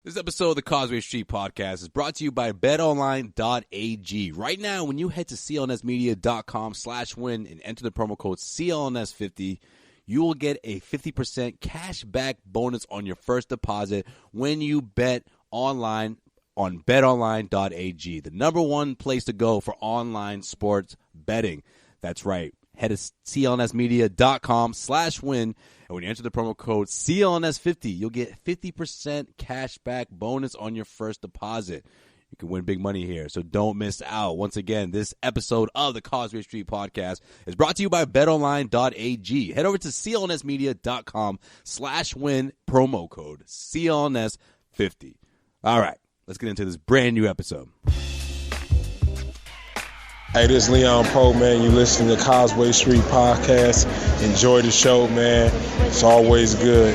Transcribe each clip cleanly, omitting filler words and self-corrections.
This episode of the Causeway Street Podcast is brought to you by betonline.ag. Right now, when you head to clnsmedia.com/win and enter the promo code CLNS50, you will get a 50% cash back bonus on your first deposit when you bet online on betonline.ag, the number one place to go for online sports betting. That's right. Head to clnsmedia.com/win. And when you enter the promo code CLNS50, you'll get 50% cash back bonus on your first deposit. You can win big money here, so don't miss out. Once again, this episode of the Causeway Street Podcast is brought to you by betonline.ag. Head over to clnsmedia.com/win, promo code CLNS50. All right, let's get into this brand new episode. Hey, this is Leon Poe, man. You listen to Causeway Street Podcast. Enjoy the show, man. It's always good.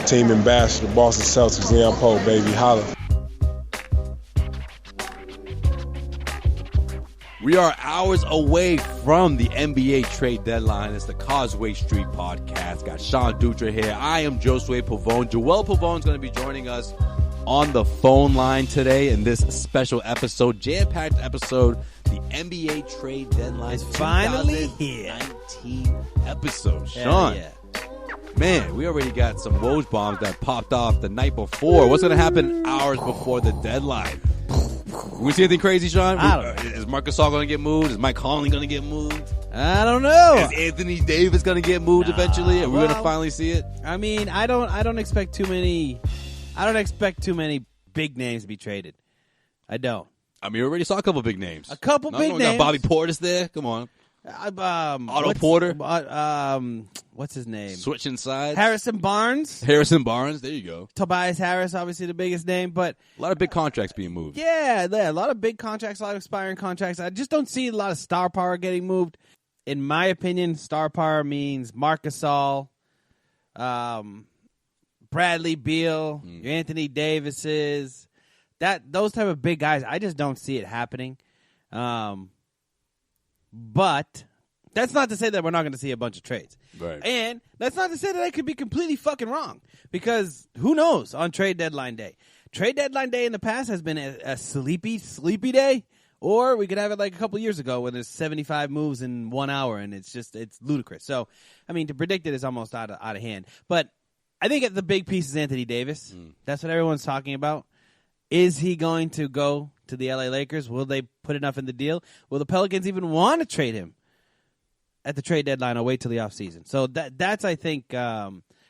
Team ambassador, Boston Celtics, Leon Poe, baby. Holla. We are hours away from the NBA trade deadline. It's the Causeway Street Podcast. Got Sean Dutra here. I am Josue Pavone. Joel Pavone is going to be joining us on the phone line today in this special episode, jam-packed episode. The NBA trade deadline is finally here. 2019 episode. Sean, yeah. Man, we already got some Woj bombs that popped off the night before. What's going to happen hours before the deadline? We see anything crazy, Sean? I don't know. Is Marcus Gasol going to get moved? Is Mike Conley going to get moved? I don't know. Is Anthony Davis going to get moved eventually? Are we going to finally see it? I mean, I don't expect too many. I don't expect too many big names to be traded. I don't. I mean, we already saw a couple big names. Big names. Got Bobby Portis there. Come on. Otto Porter. What's his name? Switching sides. Harrison Barnes. There you go. Tobias Harris, obviously the biggest name, but a lot of big contracts being moved. Yeah, a lot of big contracts, a lot of expiring contracts. I just don't see a lot of star power getting moved. In my opinion, star power means Marc Gasol, Bradley Beal, your Anthony Davises. Those type of big guys, I just don't see it happening. But that's not to say that we're not going to see a bunch of trades. Right. And that's not to say that I could be completely fucking wrong. Because who knows on trade deadline day? Trade deadline day in the past has been a sleepy day. Or we could have it like a couple years ago when there's 75 moves in 1 hour and it's ludicrous. So, I mean, to predict it is almost out of hand. But I think the big piece is Anthony Davis. That's what everyone's talking about. Is he going to go to the LA Lakers? Will they put enough in the deal? Will the Pelicans even want to trade him at the trade deadline or wait till the offseason? So that's I think,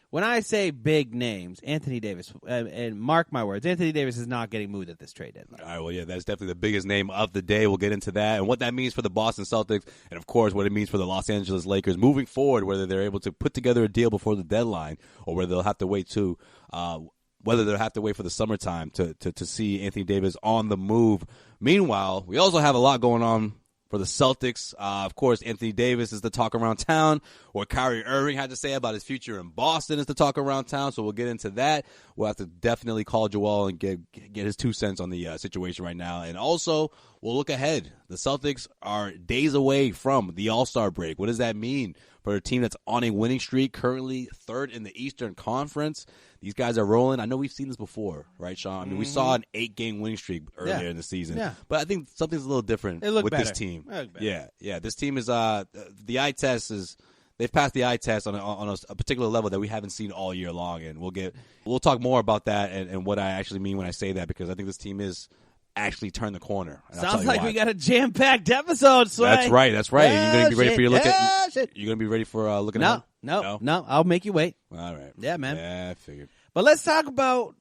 when I say big names, Anthony Davis, and mark my words, Anthony Davis is not getting moved at this trade deadline. All right, well, yeah, that's definitely the biggest name of the day. We'll get into that and what that means for the Boston Celtics and, of course, what it means for the Los Angeles Lakers moving forward, whether they're able to put together a deal before the deadline or whether they'll have to wait whether they'll have to wait for the summertime to see Anthony Davis on the move. Meanwhile, we also have a lot going on for the Celtics. Of course, Anthony Davis is the talk around town. What Kyrie Irving had to say about his future in Boston is the talk around town, so we'll get into that. We'll have to definitely call Joel and get his 2 cents on the situation right now. And also, we'll look ahead. The Celtics are days away from the All-Star break. What does that mean for a team that's on a winning streak, currently third in the Eastern Conference? These guys are rolling. I know we've seen this before, right, Sean? I mean, we saw an 8-game winning streak earlier in the season. Yeah. But I think something's a little different with this team. Yeah. This team is the eye test is they've passed the eye test on a particular level that we haven't seen all year long, and we'll talk more about that and what I actually mean when I say that, because I think this team is actually turned the corner. Sounds like we got a jam-packed episode, Sway. That's right. You're going to be ready for your look at. Shit. You're going to be ready for looking No, at. No. I'll make you wait. All right. Yeah, man. Yeah, I figured. But let's talk about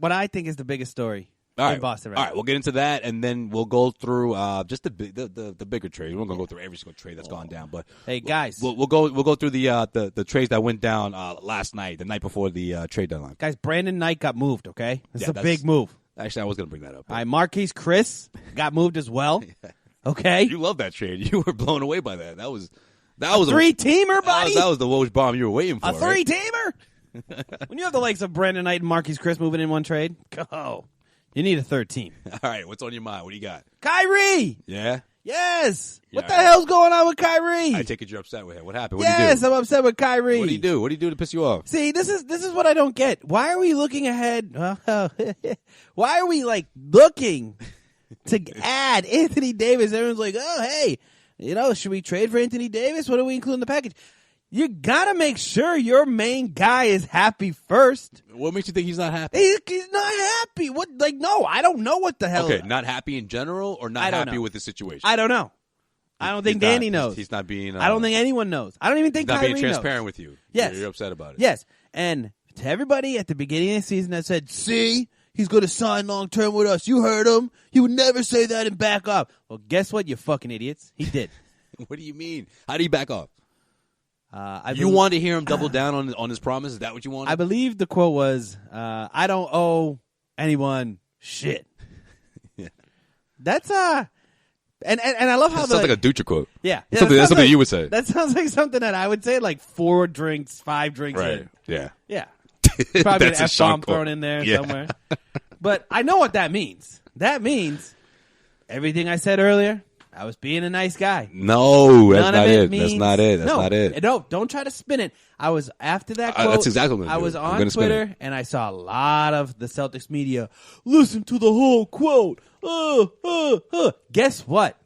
what I think is the biggest story in Boston. Right? All right, we'll get into that, and then we'll go through just the bigger trades. We're not going to go through every single trade that's gone down, but hey, guys, we'll go through the trades that went down last night, the night before the trade deadline. Guys, Brandon Knight got moved. Okay, that's a big move. Actually, I was going to bring that up. All right, Marquise Chris got moved as well. Okay, you love that trade. You were blown away by that. That was a 3-teamer, buddy. That was the Woj bomb you were waiting for. A 3-teamer. When you have the likes of Brandon Knight and Marquise Chris moving in one trade, you need a third team. All right, what's on your mind? What do you got? Kyrie. Yeah. Yes. Yeah, What the hell's going on with Kyrie? I take it you're upset with him. What happened? What Yes, do you do? I'm upset with Kyrie. What do you do? What do you do to piss you off? See, this is what I don't get. Why are we looking ahead? Why are we like looking to add Anthony Davis? Everyone's like, oh, hey, should we trade for Anthony Davis? What do we include in the package? You gotta make sure your main guy is happy first. What makes you think he's not happy? He's not happy. What? Like, no, I don't know what the hell. Okay, not happy in general, or not happy with the situation. I don't know. I don't think Danny knows. He's not being. I don't think anyone knows. I don't even think he's not Kyrie being transparent knows. with you. Yes, you're upset about it. Yes, and to everybody at the beginning of the season that said, "See, he's going to sign long term with us." You heard him. He would never say that and back up. Well, guess what, you fucking idiots? He did. What do you mean? How do you back off? You want to hear him double down on his promise? Is that what you want? I believe the quote was, "I don't owe anyone shit." Yeah. That's and I love how that sounds like a Dutra quote. Yeah, that's something you would say. That sounds like something that I would say, like 4 drinks, 5 drinks Right? in. Yeah. Yeah, probably an That's a F-bomb Sean quote. thrown in there Yeah. somewhere. But I know what that means. That means everything I said earlier. I was being a nice guy. No, that's None not of it. means, That's not it. That's no, not it. No, don't try to spin it. I was after that quote. That's exactly what I'm I gonna was do. I'm on gonna spin Twitter and I saw a lot of the Celtics media. Listen to the whole quote. Guess what?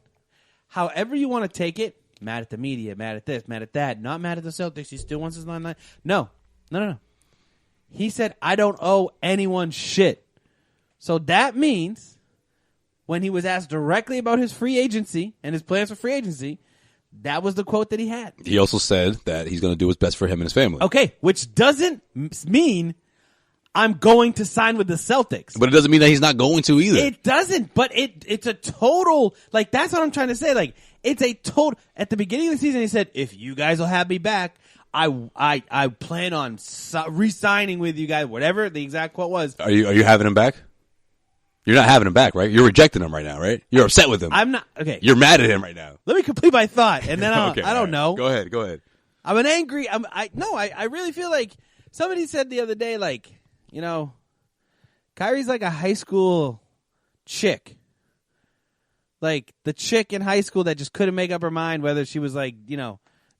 However you want to take it, mad at the media, mad at this, mad at that, not mad at the Celtics. He still wants his line. No. He said, "I don't owe anyone shit." So that means when he was asked directly about his free agency and his plans for free agency, that was the quote that he had. He also said that he's going to do what's best for him and his family. Okay, which doesn't mean I'm going to sign with the Celtics. But it doesn't mean that he's not going to either. It doesn't, but it's a total, like, that's what I'm trying to say. Like, it's a total, at the beginning of the season, he said, if you guys will have me back, I plan on re-signing with you guys, whatever the exact quote was. Are you having him back? You're not having him back, right? You're rejecting him right now, right? You're upset with him. I'm not, okay. You're mad at him right now. Let me complete my thought, and then Okay, I don't know. Go ahead. I'm an angry, I really feel like somebody said the other day, like, Kyrie's like a high school chick. Like the chick in high school that just couldn't make up her mind whether she was like,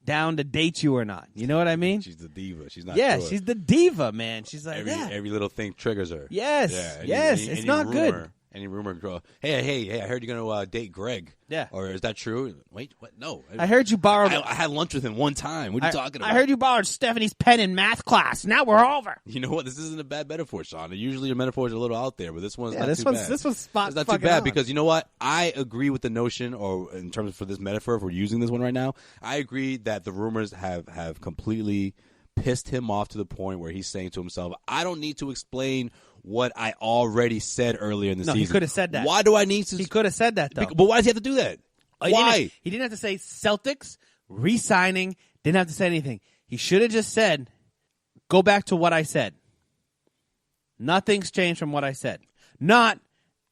down to date you or not. You know what I mean? She's the diva. She's not Yeah, sure. she's the diva, man. She's like, Every little thing triggers her. Yes, Yeah, it's not good. Any rumor, girl? Hey! I heard you're gonna date Greg. Yeah. Or is that true? Wait, what? No. I heard you borrowed. I had lunch with him one time. What are you talking about? I heard you borrowed Stephanie's pen in math class. Now we're over. You know what? This isn't a bad metaphor, Sean. Usually your metaphors are a little out there, but this one's not too bad. This one's spot. It's not too bad because you know what? I agree with the notion, or in terms of for this metaphor, if we're using this one right now, I agree that the rumors have completely pissed him off to the point where he's saying to himself, I don't need to explain what I already said earlier in the season. He could have said that. Why do I need to? He could have said that, though. But why does he have to do that? Why? He didn't have to say Celtics, re-signing, didn't have to say anything. He should have just said, go back to what I said. Nothing's changed from what I said. Not,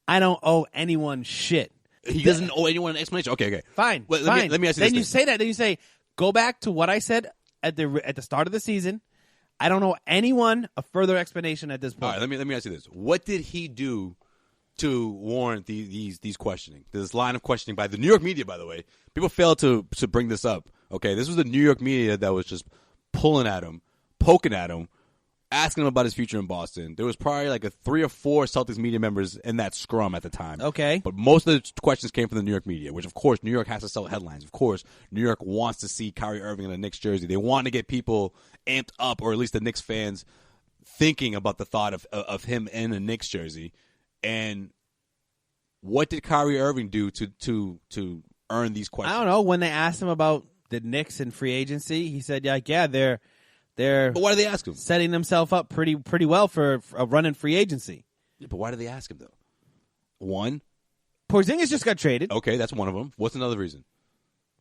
I don't owe anyone shit. He doesn't owe anyone an explanation. Okay. Fine. Well, fine. Let me ask you then this. You say that. Then you say, go back to what I said at the start of the season. I don't owe anyone a further explanation at this point. All right, let me ask you this. What did he do to warrant these questioning? This line of questioning by the New York media, by the way. People failed to bring this up. Okay, this was the New York media that was just pulling at him, poking at him, asking him about his future in Boston. There was probably like 3 or 4 Celtics media members in that scrum at the time. Okay. But most of the questions came from the New York media, which, of course, New York has to sell headlines. Of course, New York wants to see Kyrie Irving in a Knicks jersey. They want to get people amped up, or at least the Knicks fans thinking about the thought of him in a Knicks jersey. And what did Kyrie Irving do to earn these questions? I don't know. When they asked him about the Knicks and free agency, he said, they're But why did they ask him? setting themselves up pretty well for a run in free agency. Yeah, but why did they ask him, though? One, Porzingis just got traded okay, that's one of them. What's another reason?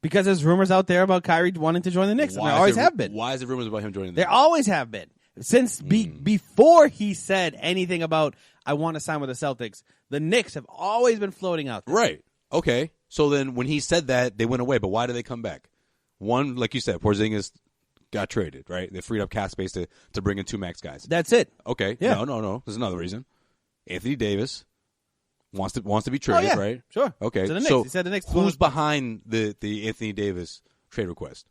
because there's rumors out there about Kyrie wanting to join the Knicks. And there always have been. Why is there rumors about him joining the There Knicks? always have been. Since before he said anything about, I want to sign with the Celtics, the Knicks have always been floating out there. Right. Okay. So then when he said that, they went away. But why did they come back? One, like you said, Porzingis got traded, right? They freed up cap space to bring in 2 max guys. That's it. Okay. Yeah. No. There's another reason. Anthony Davis Wants to be traded, right? Sure. Okay. So the Knicks. So He said the Knicks. who's behind the Anthony Davis trade request?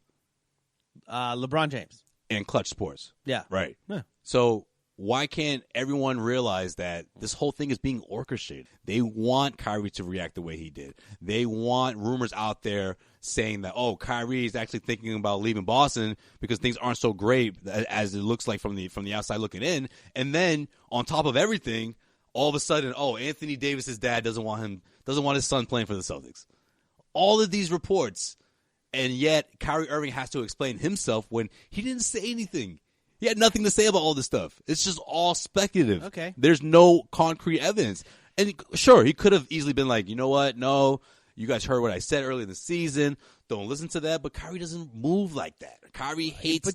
LeBron James. And Clutch Sports. Yeah. Right. Yeah. So why can't everyone realize that this whole thing is being orchestrated? They want Kyrie to react the way he did. They want rumors out there saying that, oh, Kyrie is actually thinking about leaving Boston because things aren't so great as it looks like from the outside looking in. And then on top of everything, all of a sudden, oh, Anthony Davis's dad doesn't want his son playing for the Celtics. All of these reports, and yet Kyrie Irving has to explain himself when he didn't say anything. He had nothing to say about all this stuff. It's just all speculative. Okay. There's no concrete evidence. And sure, he could have easily been like, you know what? No, you guys heard what I said earlier in the season. Don't listen to that. But Kyrie doesn't move like that. Kyrie hates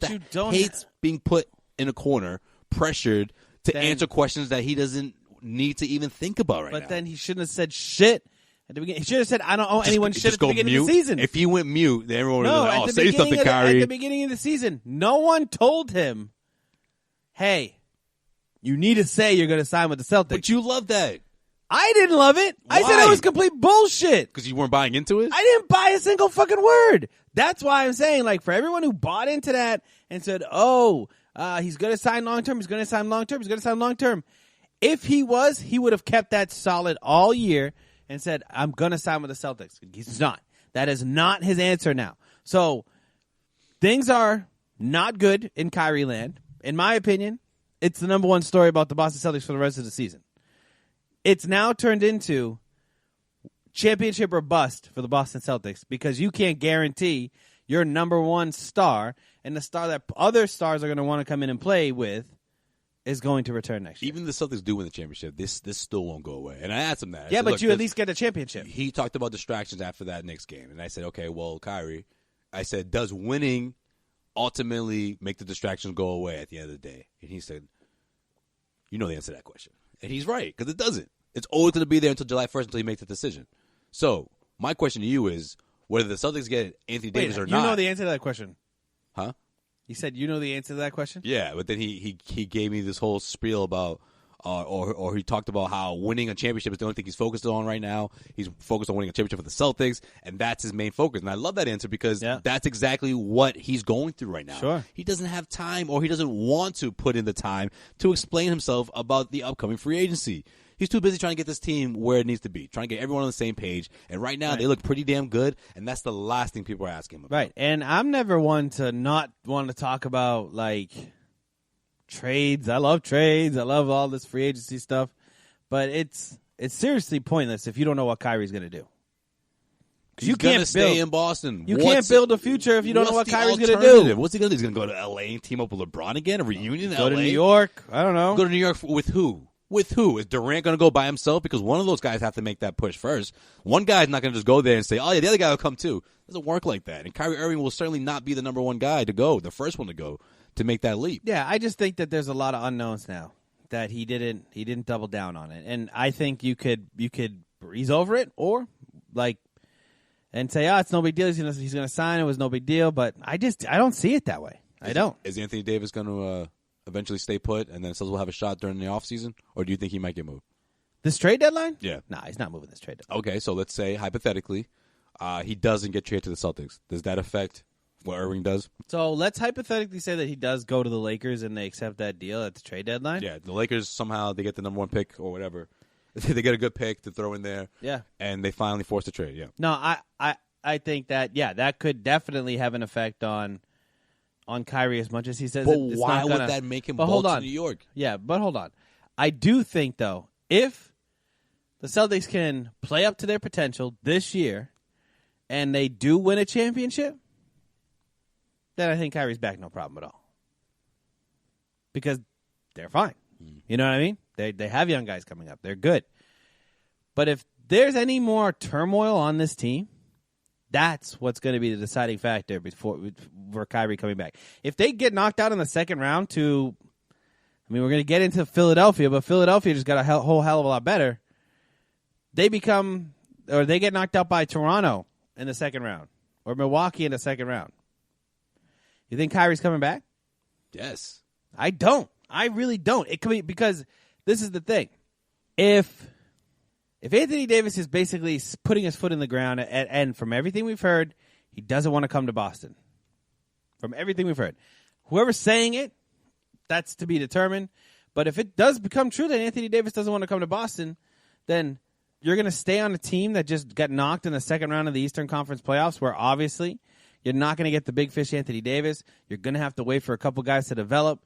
being put in a corner, pressured to answer questions that he doesn't need to even think about right now. But then he shouldn't have said shit at the beginning. He should have said, I don't owe anyone shit at the beginning of the season. If he went mute, then everyone would have been like, say something, Kyrie. Kyrie. At the beginning of the season, no one told him, hey, you need to say you're going to sign with the Celtics. But you love that. I didn't love it. Why? I said it was complete bullshit. Because you weren't buying into it? I didn't buy a single fucking word. That's why I'm saying, like, for everyone who bought into that and said, oh, he's going to sign long-term, he's going to sign long-term, he's going to sign long-term. If he was, he would have kept that solid all year and said, I'm going to sign with the Celtics. He's not. That is not his answer now. So things are not good in Kyrie land. In my opinion, it's the number one story about the Boston Celtics for the rest of the season. It's now turned into championship or bust for the Boston Celtics because you can't guarantee your number one star and the star that other stars are going to want to come in and play with is going to return next year. Even the Celtics do win the championship, this still won't go away. And I asked him that. Yeah, but you at least get a championship. He talked about distractions after that Knicks game. And I said, okay, well, Kyrie, I said, does winning ultimately make the distractions go away at the end of the day? And he said, you know the answer to that question. And he's right, because it doesn't. It's always going to be there until July 1st until he makes the decision. So my question to you is, whether the Celtics get Anthony Davis or not. You know the answer to that question. Huh? You said you know the answer to that question? Yeah, but then he gave me this whole spiel about, or he talked about how winning a championship is the only thing he's focused on right now. He's focused on winning a championship for the Celtics, and that's his main focus. And I love that answer because that's exactly what he's going through right now. Sure. He doesn't have time, or he doesn't want to put in the time to explain himself about the upcoming free agency. He's too busy trying to get this team where it needs to be, trying to get everyone on the same page. And right now, they look pretty damn good, and that's the last thing people are asking him about. Right, and I'm never one to not want to talk about, like, trades. I love trades. I love all this free agency stuff. But it's seriously pointless if you don't know what Kyrie's going to do. Because you can't stay in Boston. You can't build a future if you don't know what Kyrie's going to do. What's he going to do? He's going to go to L.A. and team up with LeBron again? A reunion in L.A.? Go to New York? I don't know. Go to New York with who? With who? Is Durant going to go by himself? Because one of those guys have to make that push first. One guy's not going to just go there and say, oh, yeah, the other guy will come too. It doesn't work like that. And Kyrie Irving will certainly not be the number one guy to go, the first one to go, to make that leap. Yeah, I just think that there's a lot of unknowns now that he didn't double down on it. And I think you could breeze over it or, like, and say, it's no big deal. He's going to sign. It was no big deal. But I don't see it that way. I don't. Is Anthony Davis going to eventually stay put, and then Celtics will have a shot during the offseason? Or do you think he might get moved? This trade deadline? Yeah. Nah, he's not moving this trade deadline. Okay, so let's say, hypothetically, he doesn't get traded to the Celtics. Does that affect what Irving does? So let's hypothetically say that he does go to the Lakers and they accept that deal at the trade deadline? Yeah, the Lakers somehow, they get the number one pick or whatever. They get a good pick to throw in there. Yeah. And they finally force the trade, yeah. No, I think that, that could definitely have an effect on Kyrie as much as he says. But it's why not gonna, would that make him go to New York? Yeah, but hold on. I do think, though, if the Celtics can play up to their potential this year and they do win a championship, then I think Kyrie's back no problem at all. Because they're fine. You know what I mean? They have young guys coming up. They're good. But if there's any more turmoil on this team, that's what's going to be the deciding factor for Kyrie coming back. If they get knocked out in the second round we're going to get into Philadelphia, but Philadelphia just got a whole hell of a lot better. They get knocked out by Toronto in the second round or Milwaukee in the second round. You think Kyrie's coming back? Yes. I don't. I really don't. It could be because this is the thing. If If Anthony Davis is basically putting his foot in the ground, and from everything we've heard, he doesn't want to come to Boston. From everything we've heard. Whoever's saying it, that's to be determined. But if it does become true that Anthony Davis doesn't want to come to Boston, then you're going to stay on a team that just got knocked in the second round of the Eastern Conference playoffs, where obviously you're not going to get the big fish Anthony Davis. You're going to have to wait for a couple guys to develop.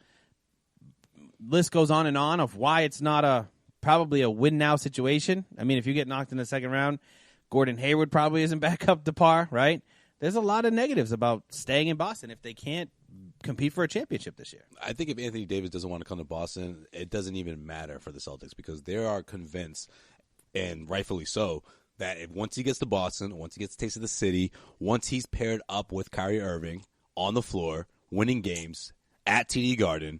List goes on and on of why it's not probably a win-now situation. I mean, if you get knocked in the second round, Gordon Hayward probably isn't back up to par, right? There's a lot of negatives about staying in Boston if they can't compete for a championship this year. I think if Anthony Davis doesn't want to come to Boston, it doesn't even matter for the Celtics because they are convinced, and rightfully so, that once he gets to Boston, once he gets a taste of the city, once he's paired up with Kyrie Irving on the floor, winning games at TD Garden,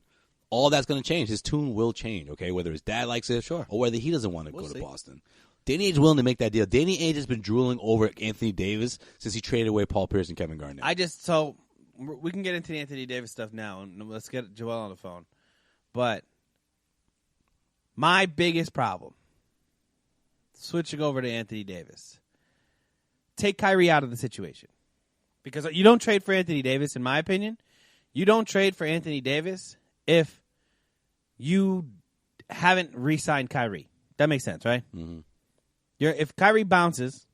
all that's going to change. His tune will change, okay? Whether his dad likes it or whether he doesn't want to go to Boston. Danny Ainge willing to make that deal. Danny Ainge has been drooling over Anthony Davis since he traded away Paul Pierce and Kevin Garnett. So we can get into the Anthony Davis stuff now, and let's get Joel on the phone. But my biggest problem, switching over to Anthony Davis, take Kyrie out of the situation. Because you don't trade for Anthony Davis, in my opinion. You don't trade for Anthony Davis if you haven't re-signed Kyrie. That makes sense, right? Mm-hmm. If Kyrie bounces,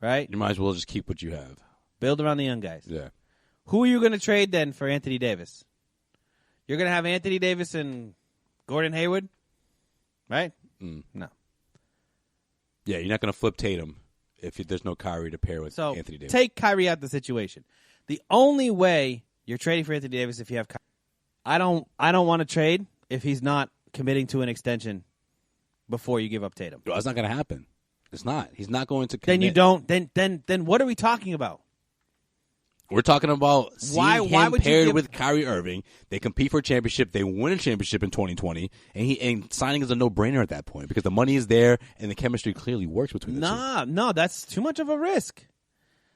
right? You might as well just keep what you have. Build around the young guys. Yeah. Who are you going to trade then for Anthony Davis? You're going to have Anthony Davis and Gordon Hayward, right? No. Yeah, you're not going to flip Tatum if there's no Kyrie to pair with Anthony Davis. Take Kyrie out of the situation. The only way you're trading for Anthony Davis if you have Kyrie. I don't want to trade if he's not committing to an extension before you give up Tatum. That's not going to happen. It's not. He's not going to commit. Then you don't. Then what are we talking about? We're talking about seeing why him would paired with Kyrie Irving. They compete for a championship. They win a championship in 2020, and signing is a no-brainer at that point because the money is there and the chemistry clearly works between the two. No, that's too much of a risk.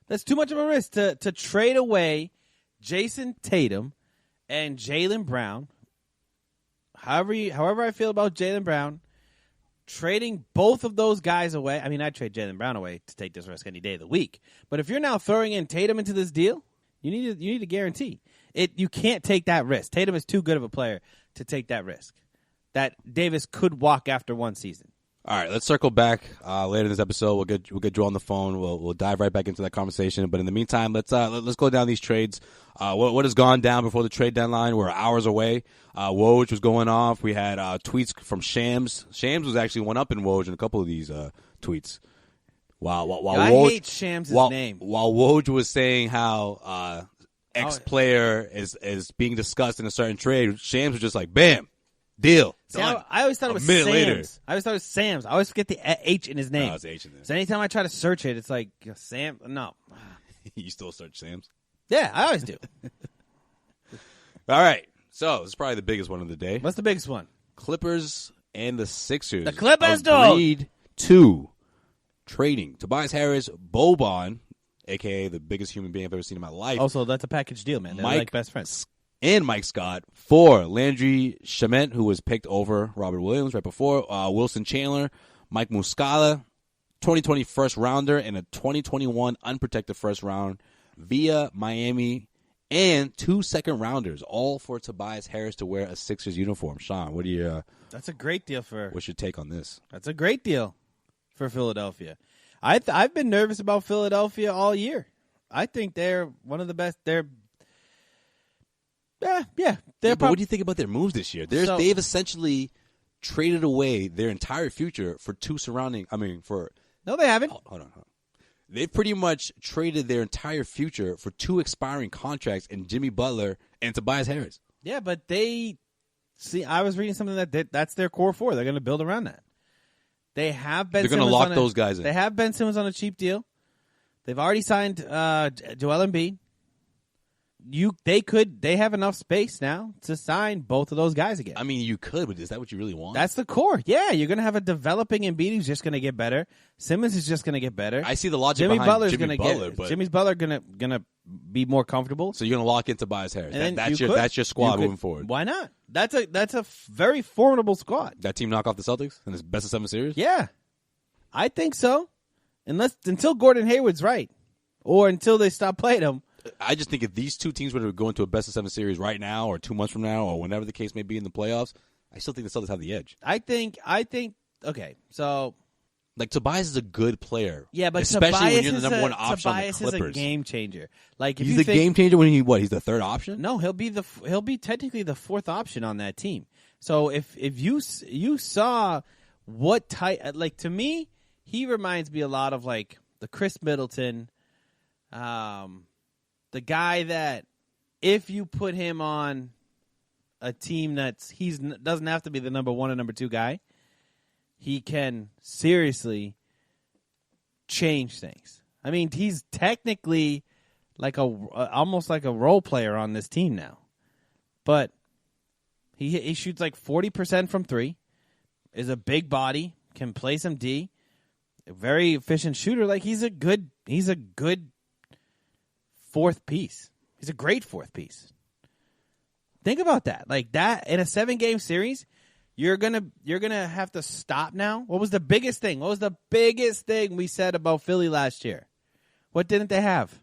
That's too much of a risk to trade away Jayson Tatum and Jaylen Brown. However I feel about Jaylen Brown, trading both of those guys away. I mean, I'd trade Jaylen Brown away to take this risk any day of the week. But if you're now throwing in Tatum into this deal, you need a guarantee. You can't take that risk. Tatum is too good of a player to take that risk. That Davis could walk after one season. All right, let's circle back later in this episode. We'll get Joe on the phone. We'll dive right back into that conversation. But in the meantime, let's go down these trades. What has gone down before the trade deadline? We're hours away. Woj was going off. We had tweets from Shams. Shams was actually one up in Woj in a couple of these tweets. While I Woj, hate Shams' name. While Woj was saying how X player is being discussed in a certain trade, Shams was just like, bam. Deal. See, I always thought it was Sam's. Later. I always thought it was Sam's. I always forget the H in his name. No, it's H in there. So anytime I try to search it, it's like Sam. No. You still search Sam's? Yeah, I always do. All right. So this is probably the biggest one of the day. What's the biggest one? Clippers and the Sixers. The Clippers agreed to trading Tobias Harris, Boban, a.k.a. the biggest human being I've ever seen in my life. Also, that's a package deal, man. They're like best friends. And Mike Scott for Landry Shamet, who was picked over Robert Williams right before, Wilson Chandler, Mike Muscala, 2020 first rounder, and a 2021 unprotected first round via Miami, and 2 second rounders, all for Tobias Harris to wear a Sixers uniform. Sean, what do you? That's a great deal for. What's your take on this? That's a great deal for Philadelphia. I've been nervous about Philadelphia all year. I think they're one of the best. Yeah. But what do you think about their moves this year? They've essentially traded away their entire future for two surrounding. No, they haven't. Hold on. They've pretty much traded their entire future for 2 expiring contracts in Jimmy Butler and Tobias Harris. Yeah, but I was reading something that's their core 4. They're going to build around that. They have Ben. They're going to lock those guys in. They have Ben Simmons on a cheap deal. They've already signed Joel Embiid. They have enough space now to sign both of those guys again. I mean, you could, but is that what you really want? That's the core. Yeah, you're going to have a developing Embiid who's just going to get better. Simmons is just going to get better. I see the logic behind Jimmy Butler. Jimmy's Butler going to be more comfortable. So you're going to lock in Tobias Harris. That's your squad moving forward. Why not? That's a very formidable squad. That team knock off the Celtics in this best of 7 series? Yeah. I think so. Until Gordon Hayward's right, or until they stop playing him. I just think if these two teams were to go into a best-of-7 series right now or 2 months from now or whenever the case may be in the playoffs, I still think the Celtics have the edge. I think. Okay, so like Tobias is a good player. Yeah, but especially Tobias when you're the number one option Tobias on the Clippers. Is a game changer. Like if he's you the game changer when he's the third option. No, he'll be technically the fourth option on that team. So if you saw what type, like, to me, he reminds me a lot of like the Chris Middleton, the guy that if you put him on a team doesn't have to be the number 1 or number 2 guy, he can seriously change things. I mean, he's technically like almost like a role player on this team now, but he shoots like 40% from 3, is a big body, can play some D, a very efficient shooter. Like he's a good fourth piece. He's a great fourth piece. Think about that. Like that in a 7-game series, you're gonna have to stop now. What was the biggest thing? What was the biggest thing we said about Philly last year? What didn't they have?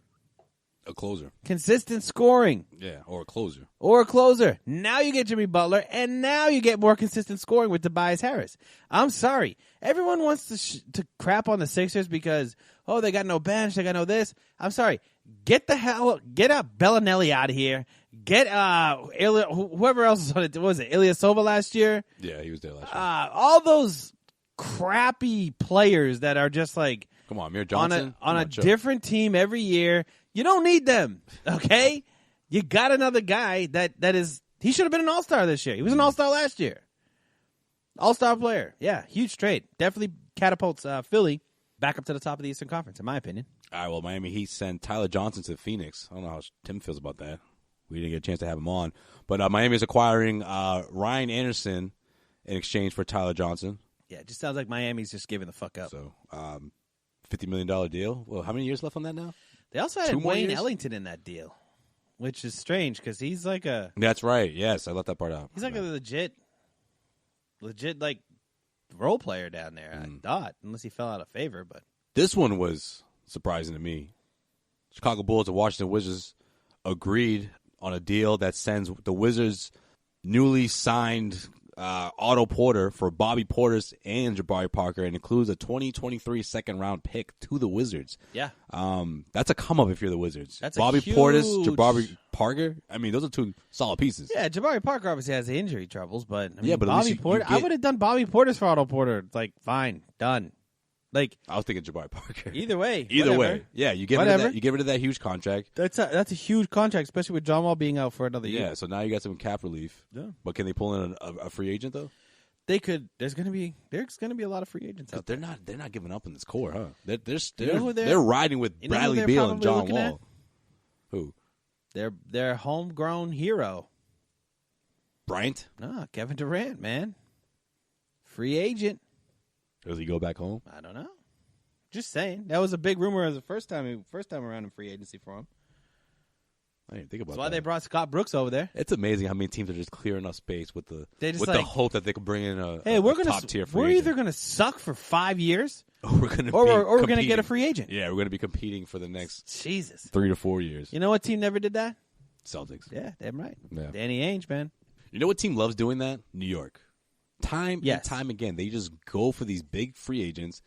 A closer. Consistent scoring. Yeah, or a closer. Or a closer. Now you get Jimmy Butler, and now you get more consistent scoring with Tobias Harris. I'm sorry. Everyone wants to crap on the Sixers because, they got no bench, they got no this. I'm sorry. Get Bellinelli out of here. Get whoever else was on it. What was it, Ilyasova last year? Yeah, he was there last year. All those crappy players that are just like, come on, Amir Johnson on a different team every year. You don't need them, okay? You got another guy that is – he should have been an all-star this year. He was an all-star last year. All-star player. Yeah, huge trade. Definitely catapults Philly back up to the top of the Eastern Conference, in my opinion. All right, well, Miami Heat sent Tyler Johnson to Phoenix. I don't know how Tim feels about that. We didn't get a chance to have him on. But Miami is acquiring Ryan Anderson in exchange for Tyler Johnson. Yeah, it just sounds like Miami's just giving the fuck up. So, $50 million deal. Well, how many years left on that now? They also had Wayne Ellington in that deal, which is strange because he's like a... That's right. Yes, I left that part out. He's like a legit like role player down there. I thought, unless he fell out of favor. But this one was surprising to me. Chicago Bulls and Washington Wizards agreed on a deal that sends the Wizards' newly signed Otto Porter for Bobby Portis and Jabari Parker, and includes a 2023 second-round pick to the Wizards. Yeah. That's a come-up if you're the Wizards. That's Bobby Portis, Jabari Parker. I mean, those are two solid pieces. Yeah, Jabari Parker obviously has injury troubles, but I mean, yeah, but Bobby Portis, I would have done Bobby Portis for Otto Porter. Like, fine, done. Like, I was thinking Jabari Parker. Either way. Yeah, you get rid of that huge contract. That's a huge contract, especially with John Wall being out for another year. Yeah, so now you got some cap relief. Yeah. But can they pull in a free agent though? They could. There's gonna be a lot of free agents out there. They're not giving up in this core, huh? They're they're riding with Bradley Beal and John Wall. At? Who? Their homegrown hero. Bryant? No, Kevin Durant, man. Free agent. Does he go back home? I don't know. Just saying. That was a big rumor the first time around in free agency for him. I didn't think about that. That's why they brought Scott Brooks over there. It's amazing how many teams are just clearing up space with the hope that they can bring in a top tier free agent. We're either going to suck for 5 years or we're going to get a free agent. Yeah, we're going to be competing for the next 3 to 4 years. You know what team never did that? Celtics. Yeah, damn right. Yeah. Danny Ainge, man. You know what team loves doing that? New York. Time and time again, they just go for these big free agents.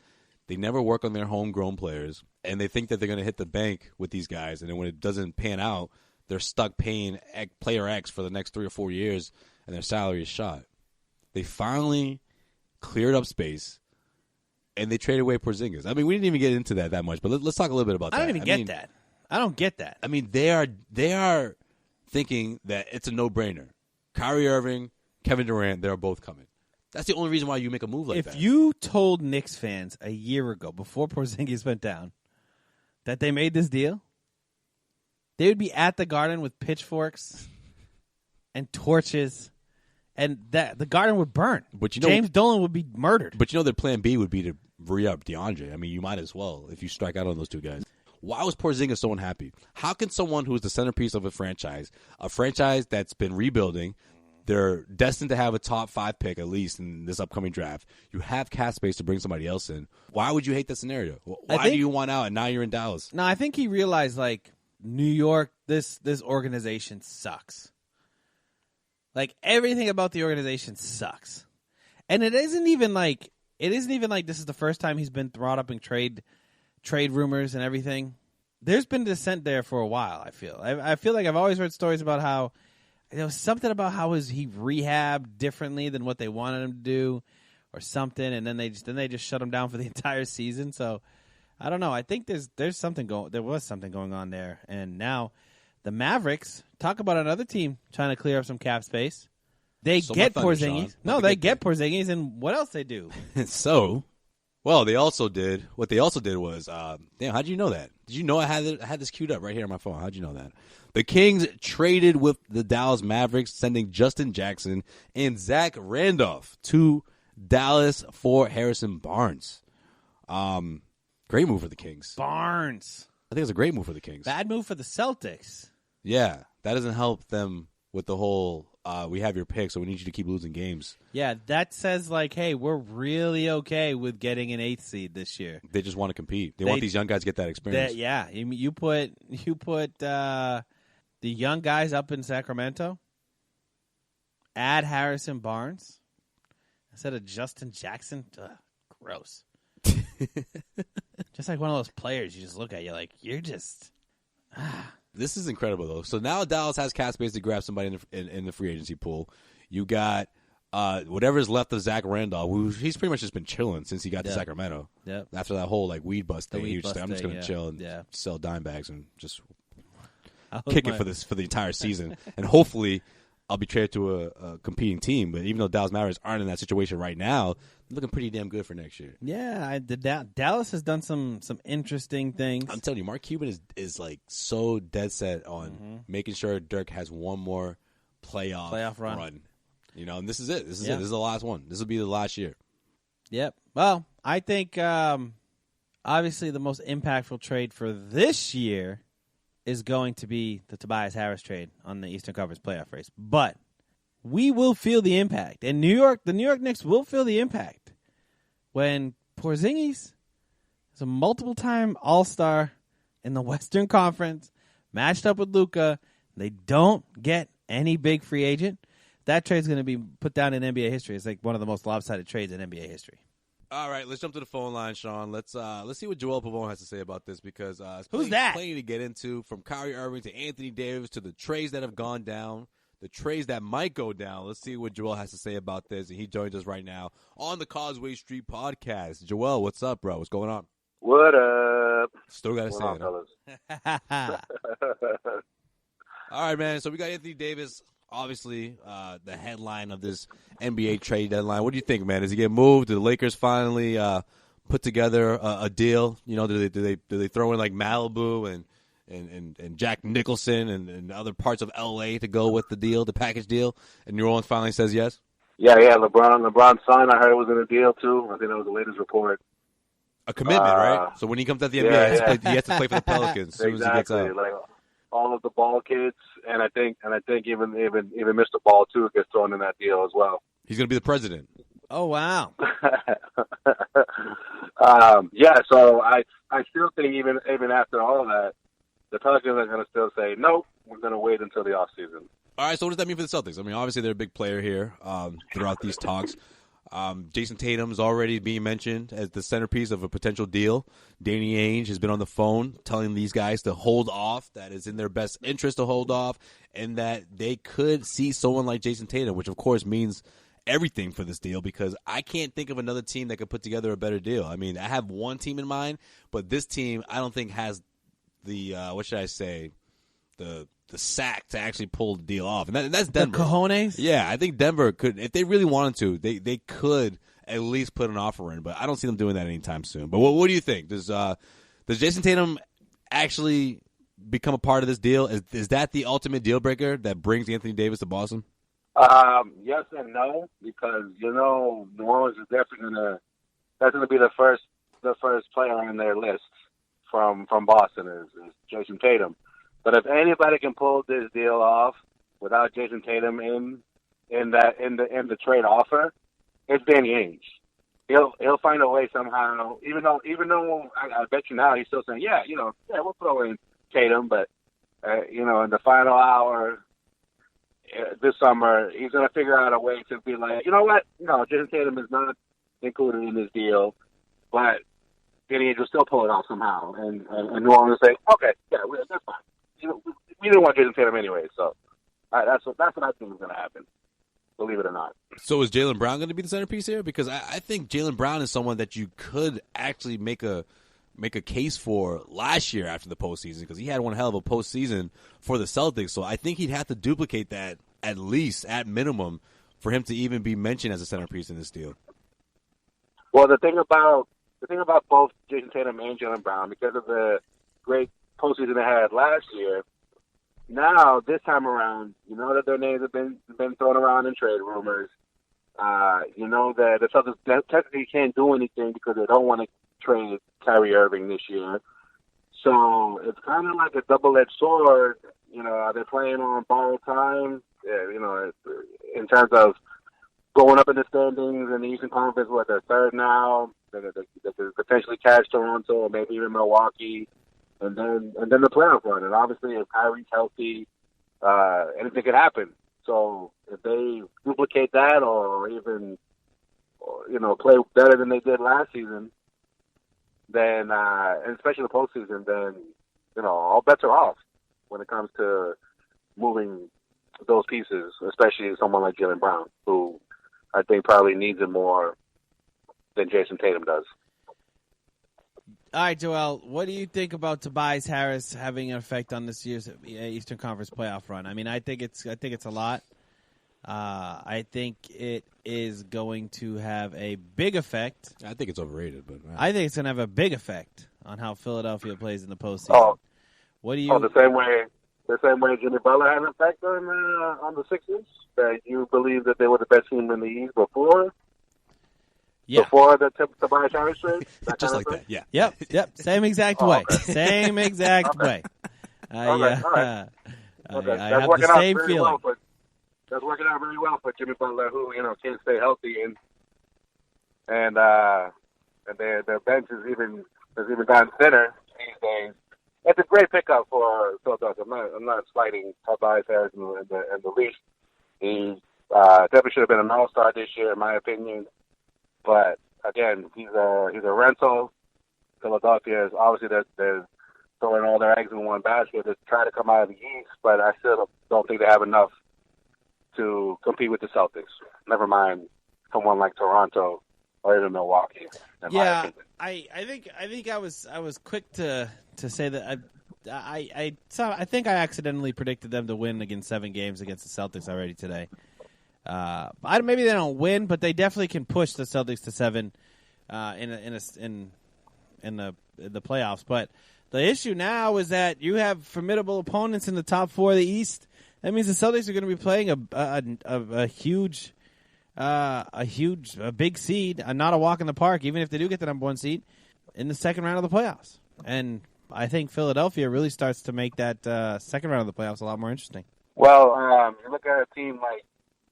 They never work on their homegrown players, and they think that they're going to hit the bank with these guys. And then when it doesn't pan out, they're stuck paying player X for the next 3 or 4 years, and their salary is shot. They finally cleared up space, and they traded away Porzingis. I mean, we didn't even get into that much, but let's talk a little bit about that. I don't even get that. I don't get that. I mean, they are thinking that it's a no-brainer. Kyrie Irving, Kevin Durant, they're both coming. That's the only reason why you make a move like that. If you told Knicks fans a year ago, before Porzingis went down, that they made this deal, they would be at the Garden with pitchforks and torches, and the Garden would burn. But James Dolan would be murdered. But their plan B would be to re-up DeAndre. I mean, you might as well if you strike out on those two guys. Why was Porzingis so unhappy? How can someone who is the centerpiece of a franchise that's been rebuilding, They're destined to have a top 5 pick at least in this upcoming draft. You have cap space to bring somebody else in. Why would you hate that scenario? Why do you want out and now you're in Dallas? No, I think he realized, like, New York, this organization sucks. Like, everything about the organization sucks. And it isn't even like this is the first time he's been brought up in trade rumors and everything. There's been dissent there for a while, I feel. I feel like I've always heard stories about how there was something about how he rehabbed differently than what they wanted him to do or something, and then they just shut him down for the entire season. So I don't know. I think there was something going on there. And now the Mavericks, talk about another team trying to clear up some cap space. They get Porzingis. No, they get Porzingis, and what else they do? What they also did was, damn, how'd you know that? Did you know I had this queued up right here on my phone? How'd you know that? The Kings traded with the Dallas Mavericks, sending Justin Jackson and Zach Randolph to Dallas for Harrison Barnes. Great move for the Kings. Barnes. I think it's a great move for the Kings. Bad move for the Celtics. Yeah, that doesn't help them with the whole we have your pick, so we need you to keep losing games. Yeah, that says, like, hey, we're really okay with getting an 8th seed this year. They just want to compete. They want these young guys to get that experience. You put the young guys up in Sacramento, add Harrison Barnes instead of Justin Jackson. Ugh, gross. Just like one of those players you just look at, you're like, you're just... This is incredible, though. So now Dallas has cap space to grab somebody in the free agency pool. You got whatever's left of Zach Randolph, he's pretty much just been chilling since he got to Sacramento. Yep. After that whole weed bust thing, he was just, I'm just going to chill and yeah. sell dime bags and just kick it for the entire season. And hopefully I'll be traded to a competing team. But even though Dallas Mavericks aren't in that situation right now, they're looking pretty damn good for next year. Yeah, Dallas has done some interesting things. I'm telling you, Mark Cuban is like so dead set on making sure Dirk has one more playoff run. You know, and this is it. This is it. This is the last one. This will be the last year. Yep. Well, I think obviously the most impactful trade for this year is going to be the Tobias Harris trade on the Eastern Conference playoff race. But we will feel the impact. And the New York Knicks will feel the impact when Porzingis is a multiple-time All-Star in the Western Conference, matched up with Luka. They don't get any big free agent. That trade's going to be put down in NBA history. It's like one of the most lopsided trades in NBA history. All right, let's jump to the phone line, Sean. Let's see what Joel Pavone has to say about this because who's that? Plenty to get into, from Kyrie Irving to Anthony Davis to the trades that have gone down, the trades that might go down. Let's see what Joel has to say about this, and he joins us right now on the Causeway Street podcast. Joel, what's up, bro? What's going on? What up? Still got to say it, huh? All right, man. So we got Anthony Davis. Obviously, the headline of this NBA trade deadline. What do you think, man? Does he get moved? Do the Lakers finally put together a deal? You know, do they throw in like Malibu and Jack Nicholson and other parts of LA to go with the deal, the package deal? And New Orleans finally says yes. Yeah. LeBron's son, I heard, was in a deal too. I think that was the latest report. A commitment, right? So when he comes at the NBA, he has to play for the Pelicans as soon as he gets out. Like, all of the Ball kids, and I think even Mr. Ball too gets thrown in that deal as well. He's going to be the president. Oh wow! Yeah, so I still think even after all that, the Pelicans are going to still say nope. We're going to wait until the off season. All right. So what does that mean for the Celtics? I mean, obviously they're a big player here throughout these talks. Jayson Tatum is already being mentioned as the centerpiece of a potential deal. Danny Ainge has been on the phone telling these guys to hold off, that it's in their best interest to hold off, and that they could see someone like Jayson Tatum, which of course means everything for this deal because I can't think of another team that could put together a better deal. I mean, I have one team in mind, but this team I don't think has the, what should I say, the sack to actually pull the deal off, and that's Denver. The cojones? Yeah, I think Denver could, if they really wanted to, they could at least put an offer in, but I don't see them doing that anytime soon. But what do you think? Does Jayson Tatum actually become a part of this deal? Is that the ultimate deal breaker that brings Anthony Davis to Boston? Yes and no, because New Orleans is definitely that's gonna be the first player on their list from Boston is Jayson Tatum. But if anybody can pull this deal off without Jayson Tatum in in the trade offer, it's Danny Ainge. He'll find a way somehow. Even though I bet you now he's still saying, we'll throw in Tatum, but in the final hour this summer, he's gonna figure out a way to be like, you know what? No, Jayson Tatum is not included in this deal, but Danny Ainge will still pull it off somehow, and New Orleans will say, okay, yeah, that's fine. We didn't want Jayson Tatum anyway, so that's what I think is gonna happen. Believe it or not. So is Jaylen Brown going to be the centerpiece here? Because I think Jaylen Brown is someone that you could actually make a case for last year after the postseason, because he had one hell of a postseason for the Celtics. So I think he'd have to duplicate that at least, at minimum, for him to even be mentioned as a centerpiece in this deal. Well, the thing about both Jayson Tatum and Jaylen Brown, because of the great postseason they had last year, now, this time around, you know that their names have been thrown around in trade rumors. You know that the Celtics technically can't do anything because they don't want to trade Kyrie Irving this year. So it's kind of like a double-edged sword. Are they playing on borrowed time? In terms of going up in the standings in the Eastern Conference, they're third now. They could potentially catch Toronto or maybe even Milwaukee. And then the playoff run. And obviously, if Kyrie's healthy, anything could happen. So if they duplicate that or even, play better than they did last season, then, and especially the postseason, then, all bets are off when it comes to moving those pieces, especially someone like Jaylen Brown, who I think probably needs it more than Jayson Tatum does. All right, Joel, what do you think about Tobias Harris having an effect on this year's Eastern Conference playoff run? I mean, I think it's a lot. I think it is going to have a big effect. I think it's overrated, but I think it's going to have a big effect on how Philadelphia plays in the postseason. Oh, what do you? The same way Jimmy Butler had an effect on the Sixers. That you believe that they were the best team in the East before. Yeah. Before the Tobias Harris trade? Just like that, yeah. Yep. Same exact way. Okay. Same exact way. All right. I have working the same out very feeling. well that's working out very well for Jimmy Butler, who can't stay healthy, and their bench has even gotten thinner these days. It's a great pickup for Philadelphia. I'm not slighting Tobias Harris in the least. He definitely should have been an All-Star this year, in my opinion. But again, he's a rental. Philadelphia is obviously they're throwing all their eggs in one basket to try to come out of the East, but I still don't think they have enough to compete with the Celtics. Never mind someone like Toronto or even Milwaukee. Yeah, I think I was quick to say that I think I accidentally predicted them to win against 7 games against the Celtics already today. Maybe they don't win, but they definitely can push the Celtics to 7 in the playoffs. But the issue now is that you have formidable opponents in the top 4 of the East. That means the Celtics are going to be playing a big seed, not a walk in the park, even if they do get the number 1 seed in the second round of the playoffs. And I think Philadelphia really starts to make that second round of the playoffs a lot more interesting. Well, you look at a team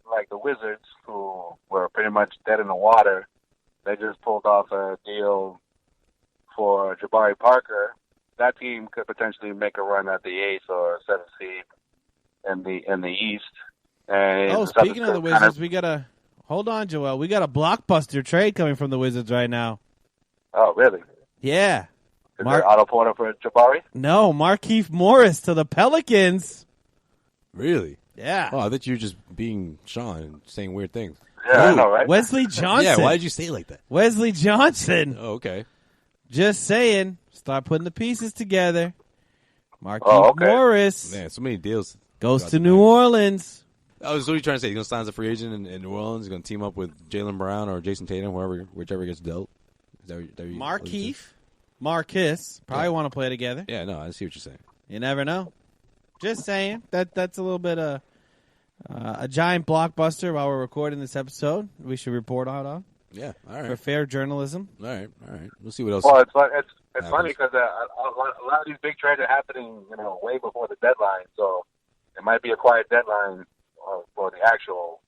like the Wizards, who were pretty much dead in the water. They just pulled off a deal for Jabari Parker. That team could potentially make a run at the 8th or 7th seed in the East. And speaking of the Wizards, we got a hold on, Joel. We got a blockbuster trade coming from the Wizards right now. Oh, really? Yeah. Is there Otto Porter for Jabari? No, Markieff Morris to the Pelicans. Really? Yeah. Oh, I thought you were just being Sean and saying weird things. Yeah, I know, right? Wesley Johnson. Yeah, why did you say it like that? Wesley Johnson. Oh, okay. Just saying. Start putting the pieces together. Markieff Morris. Man, so many deals. Goes to New Orleans. Oh, so what are you trying to say? He's going to sign as a free agent in New Orleans? He's going to team up with Jaylen Brown or Jayson Tatum, whichever gets dealt? Is that Markieff, Marcus probably want to play together. Yeah, no, I see what you're saying. You never know. Just saying. That's a little bit of a giant blockbuster while we're recording this episode. We should report on. Yeah, all right. For fair journalism. All right. We'll see what else. Well, it's funny because a lot of these big trades are happening, way before the deadline. So it might be a quiet deadline for the actual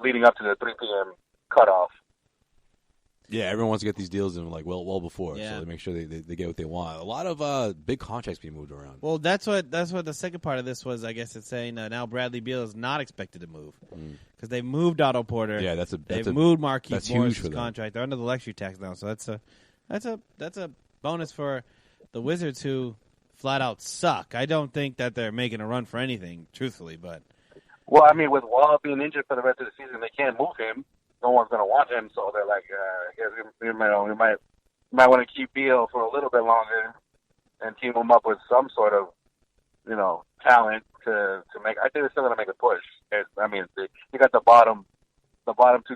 leading up to the 3 p.m. cutoff. Yeah, everyone wants to get these deals in like well before, Yeah. so they make sure they get what they want. A lot of big contracts being moved around. Well, that's what the second part of this was. I guess it's saying now Bradley Beal is not expected to move because they moved Otto Porter. Yeah, they moved Marquise that's huge Morris' for them. contract. They're under the luxury tax now, so that's a bonus for the Wizards who flat out suck. I don't think that they're making a run for anything, truthfully, but Well, I mean, with Wall being injured for the rest of the season, they can't move him. No one's going to want him, so they're like, I guess we might want to keep Beal for a little bit longer and team him up with some sort of, talent to make. I think they're still going to make a push. I mean, you got the bottom 2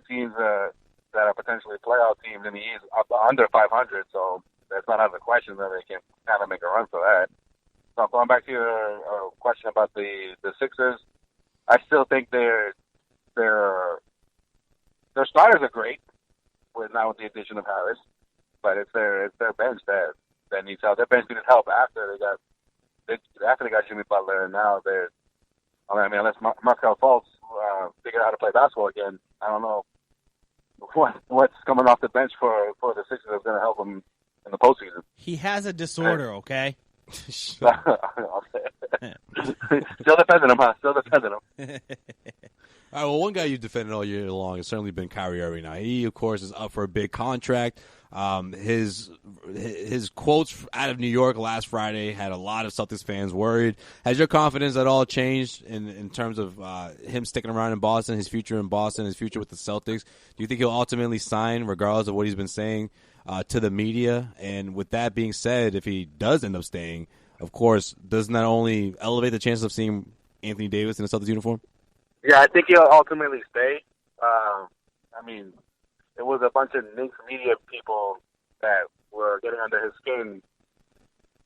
teams that are potentially playoff teams in the East under 500, so that's not out of the question that they can kind of make a run for that. So going back to your question about the Sixers, I still think their starters are great with the addition of Harris, but it's their bench that needs help. Their bench needed help after they got Jimmy Butler, and now unless Markelle Fultz figured out how to play basketball again, I don't know what's coming off the bench for the Sixers that's going to help them in the postseason. he has a disorder. Okay. Still defending him, huh? Still defending him. All right, well, one guy you've defended all year long has certainly been Kyrie Irving. Now, he, of course, is up for a big contract. His quotes out of New York last Friday had a lot of Celtics fans worried. Has your confidence at all changed in terms of him sticking around in Boston, his future in Boston, his future with the Celtics? Do you think he'll ultimately sign, regardless of what he's been saying to the media? And with that being said, if he does end up staying, of course, doesn't that only elevate the chances of seeing Anthony Davis in a Celtics uniform? Yeah, I think he'll ultimately stay. I mean, it was a bunch of Knicks media people that were getting under his skin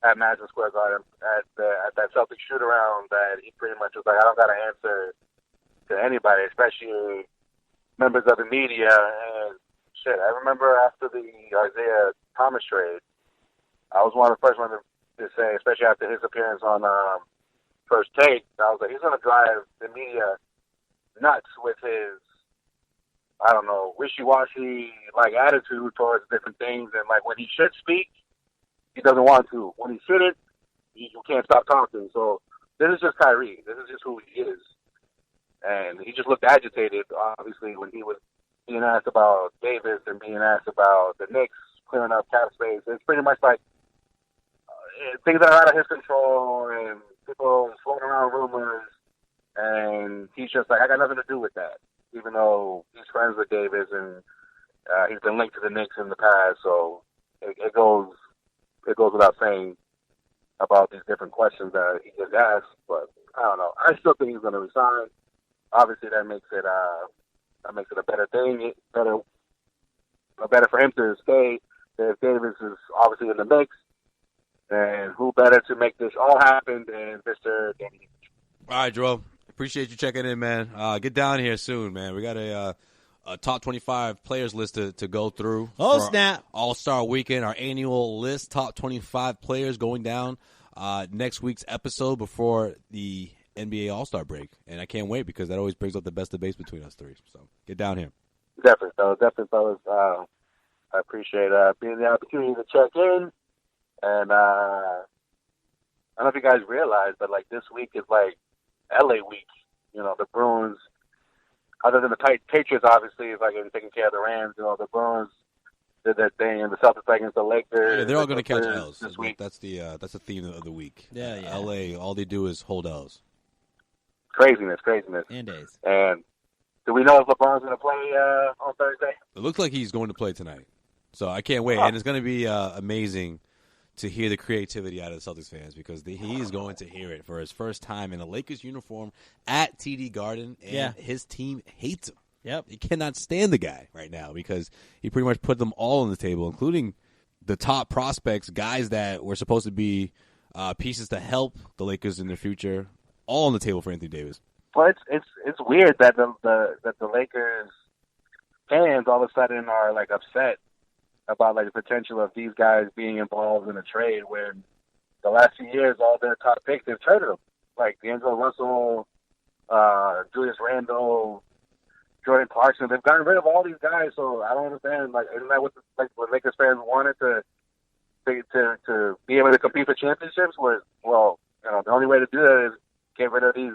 at Madison Square Garden at that Celtics shoot-around that he pretty much was like, I don't got to answer to anybody, especially members of the media. And shit, I remember after the Isaiah Thomas trade, I was one of the first ones to say, especially after his appearance on First Take, I was like, he's going to drive the media nuts with his, I don't know, wishy-washy like attitude towards different things, and like when he should speak, he doesn't want to. When he shouldn't, you can't stop talking. So this is just Kyrie. This is just who he is, and he just looked agitated, obviously, when he was being asked about Davis and being asked about the Knicks clearing up cap space. It's pretty much like things that are out of his control and people floating around rumors. And he's just like, I got nothing to do with that, even though he's friends with Davis and he's been linked to the Knicks in the past. So it goes without saying about these different questions that he gets asked. But I don't know. I still think he's going to resign. Obviously, that makes it a better thing, better for him to stay. If Davis is obviously in the mix, and who better to make this all happen than Mr. Danny? All right, Jerome. Appreciate you checking in, man. Get down here soon, man. We got a top 25 players list to go through. Oh, snap. All-Star Weekend, our annual list, top 25 players going down next week's episode before the NBA All-Star break. And I can't wait because that always brings up the best debates between us three. So get down here. Definitely, fellas. I appreciate being the opportunity to check in. And I don't know if you guys realize, but like this week is like LA week. The Bruins, other than the Patriots, obviously, is like taking care of the Rams. The Bruins did their thing, and the Celtics against the Lakers. Yeah, they're all going to catch L's this week. That's the theme of the week. Yeah. LA, all they do is hold L's. Craziness. And days. And do we know if LeBron's going to play on Thursday? It looks like he's going to play tonight. So I can't wait. And it's going to be amazing to hear the creativity out of the Celtics fans because he is going to hear it for his first time in a Lakers uniform at TD Garden, and his team hates him. Yep. He cannot stand the guy right now because he pretty much put them all on the table, including the top prospects, guys that were supposed to be pieces to help the Lakers in their future, all on the table for Anthony Davis. Well, it's weird that the Lakers fans all of a sudden are like upset about like the potential of these guys being involved in a trade when the last few years all their top picks they've traded them, like D'Angelo Russell, Julius Randle, Jordan Clarkson. They've gotten rid of all these guys, so I don't understand. Like, isn't that what what Lakers fans wanted to be able to compete for championships? Was the only way to do that is get rid of these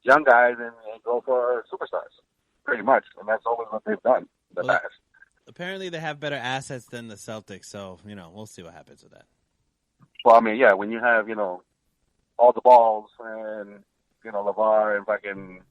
young guys and go for superstars, pretty much, and that's always what they've done in the past. Apparently, they have better assets than the Celtics, so we'll see what happens with that. Well, I mean, yeah, when you have all the balls and LeVar and fucking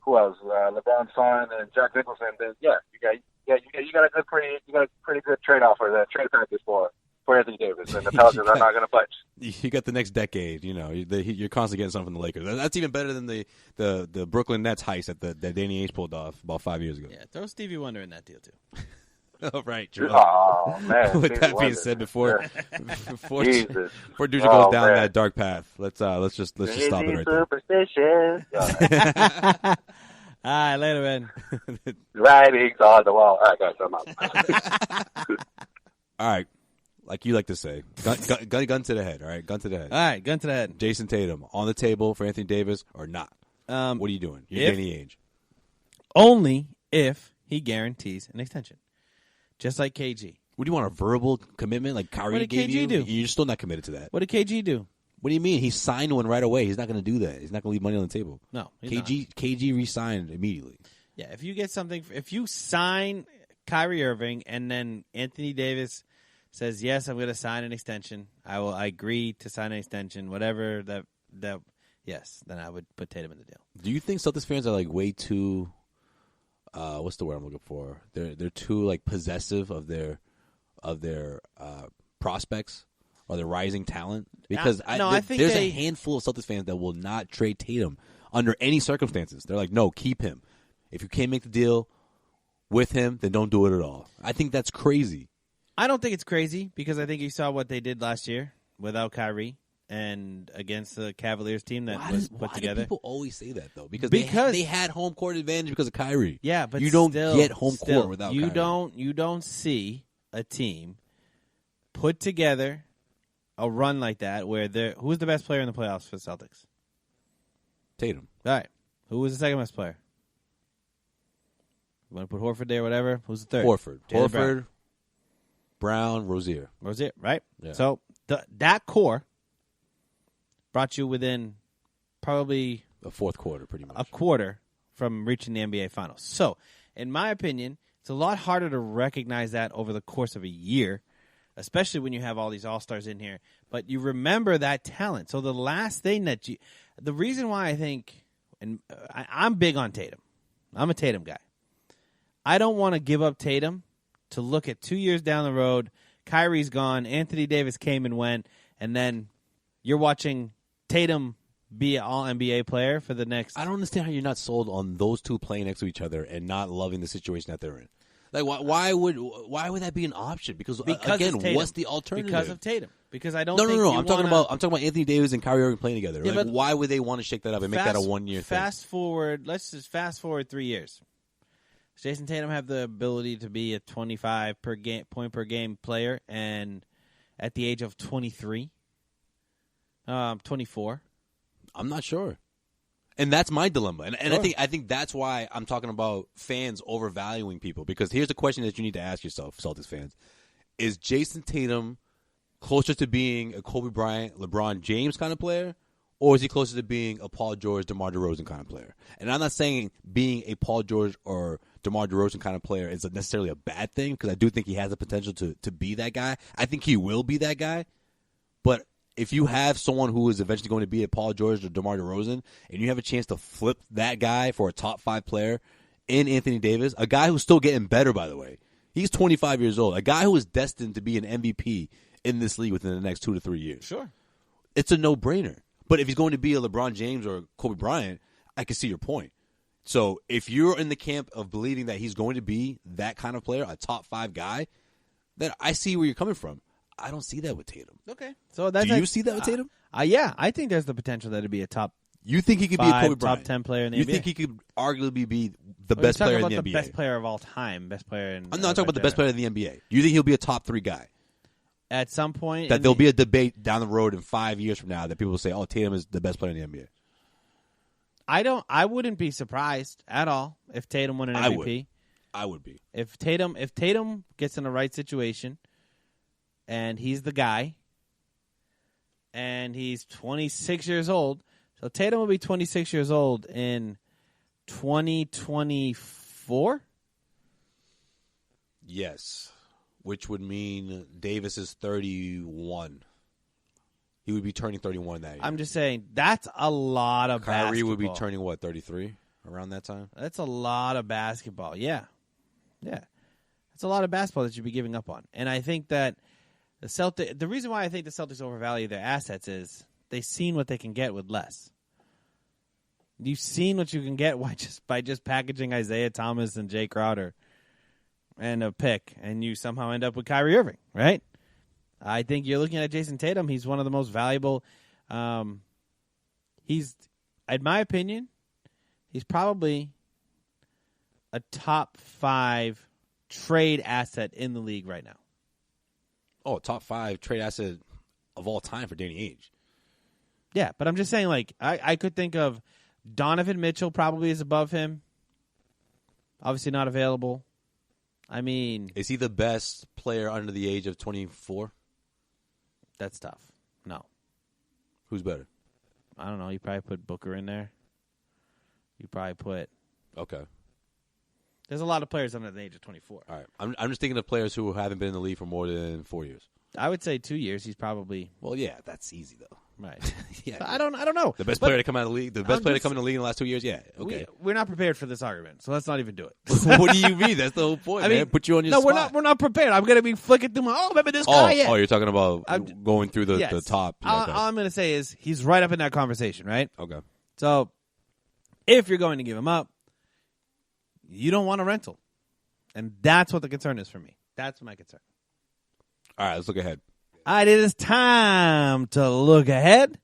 who else? LeBron's son and Jack Nicholson. Then you got a pretty good trade offer, the trade package for Anthony Davis, and the Pelicans are not going to budge. You got the next decade. You're constantly getting something from the Lakers. That's even better than the Brooklyn Nets heist that Danny Ainge pulled off about 5 years ago. Yeah, throw Stevie Wonder in that deal too. Oh, right, true. Oh, man. With that being said, before Jesus. before Duja goes down that dark path, let's just stop it right there. Superstition. All right, later, man. Writings on the wall. All right, guys, I'm out. All right, like you like to say, gun to the head. All right, gun to the head. All right, gun to the head. Jayson Tatum on the table for Anthony Davis or not? What are you doing? You're Danny Ainge. Only if he guarantees an extension. Just like KG. What do you want, a verbal commitment like Kyrie gave KG you? do? You're still not committed to that. What did KG do? What do you mean? He signed one right away. He's not going to do that. He's not going to leave money on the table. No, KG re-signed immediately. Yeah, if you get something, if you sign Kyrie Irving and then Anthony Davis says, yes, I'm going to sign an extension, I agree to sign an extension, whatever that yes, then I would put Tatum in the deal. Do you think Celtics fans are like way too what's the word I'm looking for? They're too like possessive of their prospects or their rising talent? Because I think there's a handful of Celtics fans that will not trade Tatum under any circumstances. They're like, no, keep him. If you can't make the deal with him, then don't do it at all. I think that's crazy. I don't think it's crazy because I think you saw what they did last year without Kyrie and against the Cavaliers team that was put together. Why do people always say that, though? Because they had home court advantage because of Kyrie. Yeah, but you don't get home court without Kyrie. You don't see a team put together a run like that where who's the best player in the playoffs for the Celtics? Tatum. All right. Who was the second best player? You want to put Horford there, whatever? Who's the third? Horford, Brown, Rozier, right? Yeah. So that core brought you within probably a fourth quarter, pretty much. A quarter from reaching the NBA Finals. So, in my opinion, it's a lot harder to recognize that over the course of a year, especially when you have all these all-stars in here. But you remember that talent. So the last thing the reason why I think, and I'm big on Tatum. I'm a Tatum guy. I don't want to give up Tatum to look at 2 years down the road. Kyrie's gone. Anthony Davis came and went. And then you're watching Tatum be an all-NBA player for the next... I don't understand how you're not sold on those two playing next to each other and not loving the situation that they're in. Like, why would that be an option? Because again, what's the alternative? Because of Tatum. Because I don't. No. I'm talking about Anthony Davis and Kyrie Irving playing together. Yeah, like, why would they want to shake that up and make that a 1 year thing? Let's just fast forward 3 years. Does Jayson Tatum have the ability to be a 25 point per game player, and at the age of 23, 24? I'm not sure. And that's my dilemma. And sure. I think that's why I'm talking about fans overvaluing people. Because here's the question that you need to ask yourself, Celtics fans. Is Jayson Tatum closer to being a Kobe Bryant, LeBron James kind of player? Or is he closer to being a Paul George, DeMar DeRozan kind of player? And I'm not saying being a Paul George or DeMar DeRozan kind of player is necessarily a bad thing. Because I do think he has the potential to be that guy. I think he will be that guy. But if you have someone who is eventually going to be a Paul George or DeMar DeRozan, and you have a chance to flip that guy for a top 5 player in Anthony Davis, a guy who's still getting better, by the way. He's 25 years old. A guy who is destined to be an MVP in this league within the next 2 to 3 years. Sure. It's a no-brainer. But if he's going to be a LeBron James or Kobe Bryant, I can see your point. So if you're in the camp of believing that he's going to be that kind of player, a top 5 guy, then I see where you're coming from. I don't see that with Tatum. Okay. So that's Do you see that with Tatum? Yeah, I think there's the potential that it'd be a top. You think he could be a Kobe Bryant? Top 10 player in the NBA? You think he could arguably be the best player in the NBA? The best player of all time, best player in. I'm not talking about the best player in the NBA. Do you think he'll be a top 3 guy? At some point, that there'll be a debate down the road in 5 years from now that people will say, "Oh, Tatum is the best player in the NBA." I wouldn't be surprised at all if Tatum won an MVP. I would be. If Tatum gets in the right situation and he's the guy and he's 26 years old. So Tatum will be 26 years old in 2024? Yes, which would mean Davis is 31. He would be turning 31 that year. I'm just saying, that's a lot of basketball. Kyrie would be turning, 33 around that time? That's a lot of basketball. Yeah. That's a lot of basketball that you'd be giving up on. And I think that the reason why I think the Celtics overvalue their assets is they've seen what they can get with less. You've seen what you can get by just packaging Isaiah Thomas and Jay Crowder and a pick, and you somehow end up with Kyrie Irving, right? I think you're looking at Jayson Tatum. He's one of the most valuable. He's, in my opinion, he's probably a top 5 trade asset in the league right now. Oh, top 5 trade asset of all time for Danny Ainge. Yeah, but I'm just saying, like, I could think of Donovan Mitchell probably is above him. Obviously not available. I mean... Is he the best player under the age of 24? That's tough. No. Who's better? I don't know. You probably put Booker in there. You probably put... Okay. There's a lot of players under the age of 24. All right. I'm just thinking of players who haven't been in the league for more than 4 years. I would say 2 years. He's probably... Well, yeah, that's easy, though. Right. Yeah. So I don't know. The best player to come out of the league? The best player to come in the league in the last 2 years? Yeah. Okay. We're not prepared for this argument, so let's not even do it. What do you mean? That's the whole point, man. Put you on your spot. We're not prepared. I'm going to be flicking through remember this guy? Yeah. Oh, you're talking about going through the top. All I'm going to say is he's right up in that conversation, right? Okay. So if you're going to give him up, you don't want a rental. And that's what the concern is for me. That's my concern. All right, let's look ahead. All right, it is time to look ahead.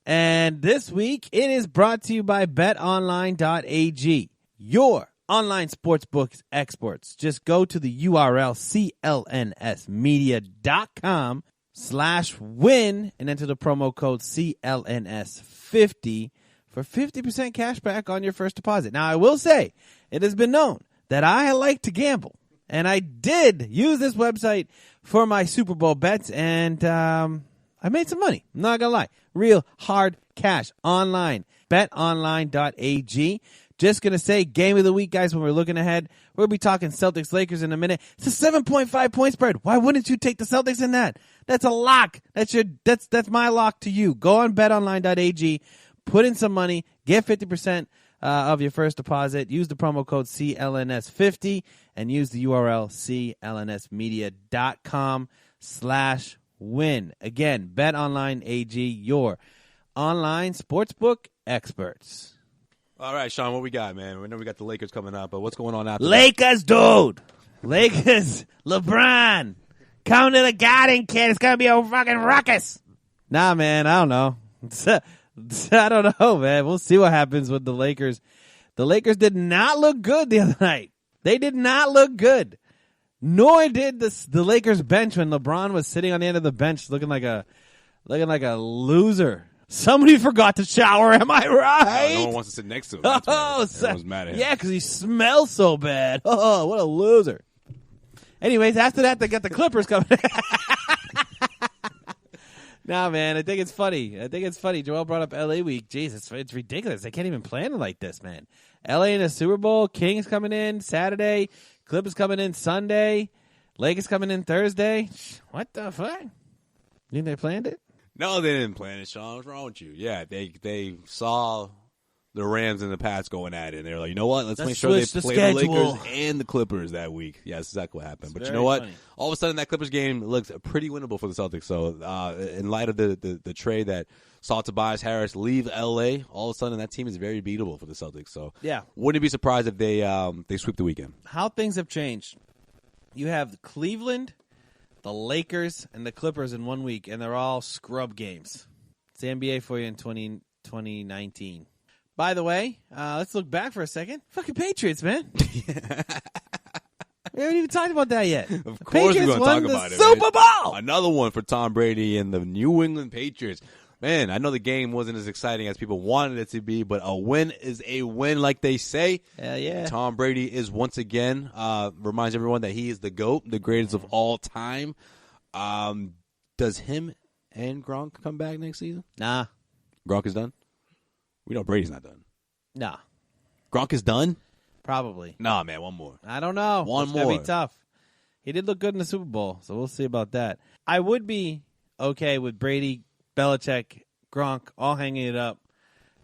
And this week, it is brought to you by betonline.ag, your online sportsbook experts. Just go to the URL clnsmedia.com/win and enter the promo code CLNS50 for 50% cash back on your first deposit. Now, I will say, it has been known that I like to gamble, and I did use this website for my Super Bowl bets, and I made some money. I'm not going to lie. Real hard cash online. BetOnline.ag. Just going to say, game of the week, guys, when we're looking ahead. We'll be talking Celtics-Lakers in a minute. It's a 7.5 point spread. Why wouldn't you take the Celtics in that? That's a lock. That's my lock to you. Go on BetOnline.ag. Put in some money. Get 50% of your first deposit. Use the promo code CLNS50 and use the URL clnsmedia.com/win. Again, BetOnline.ag, your online sportsbook experts. All right, Sean, what we got, man? We know we got the Lakers coming up, but what's going on after Lakers, dude. Lakers, LeBron. Come to the Garden, kid. It's going to be a fucking ruckus. Nah, man, I don't know. I don't know, man. We'll see what happens with the Lakers. The Lakers did not look good the other night. They did not look good. Nor did the Lakers bench when LeBron was sitting on the end of the bench looking like a loser. Somebody forgot to shower, am I right? No one wants to sit next to him. Everyone's mad at him. Yeah, because he smells so bad. Oh, what a loser. Anyways, after that, they got the Clippers coming. Nah, man, I think it's funny. Joel brought up L.A. week. Jeez, it's ridiculous. They can't even plan it like this, man. L.A. in a Super Bowl. Kings coming in Saturday. Clippers coming in Sunday. Lakers coming in Thursday. What the fuck? You think they planned it? No, they didn't plan it, Sean. What's wrong with you? Yeah, they saw the Rams and the Pats going at it, and they were like, you know what? Let's make sure they play the Lakers and the Clippers that week. Yeah, that's exactly what happened. But you know what? Funny. All of a sudden, that Clippers game looks pretty winnable for the Celtics. So in light of the trade that saw Tobias Harris leave L.A., all of a sudden that team is very beatable for the Celtics. So yeah, wouldn't be surprised if they sweep the weekend. How things have changed. You have Cleveland, the Lakers, and the Clippers in 1 week, and they're all scrub games. It's the NBA for you in 2019. By the way, let's look back for a second. Fucking Patriots, man. We haven't even talked about that yet. Of course we're going to talk about it. Super Bowl! Another one for Tom Brady and the New England Patriots. Man, I know the game wasn't as exciting as people wanted it to be, but a win is a win, like they say. Hell yeah. Tom Brady is once again, reminds everyone that he is the GOAT, the greatest of all time. Does him and Gronk come back next season? Nah. Gronk is done? We know Brady's not done. Nah. Gronk is done? Probably. Nah, man, one more. I don't know. One It's more. gonna be tough. He did look good in the Super Bowl, so we'll see about that. I would be okay with Brady, Belichick, Gronk all hanging it up,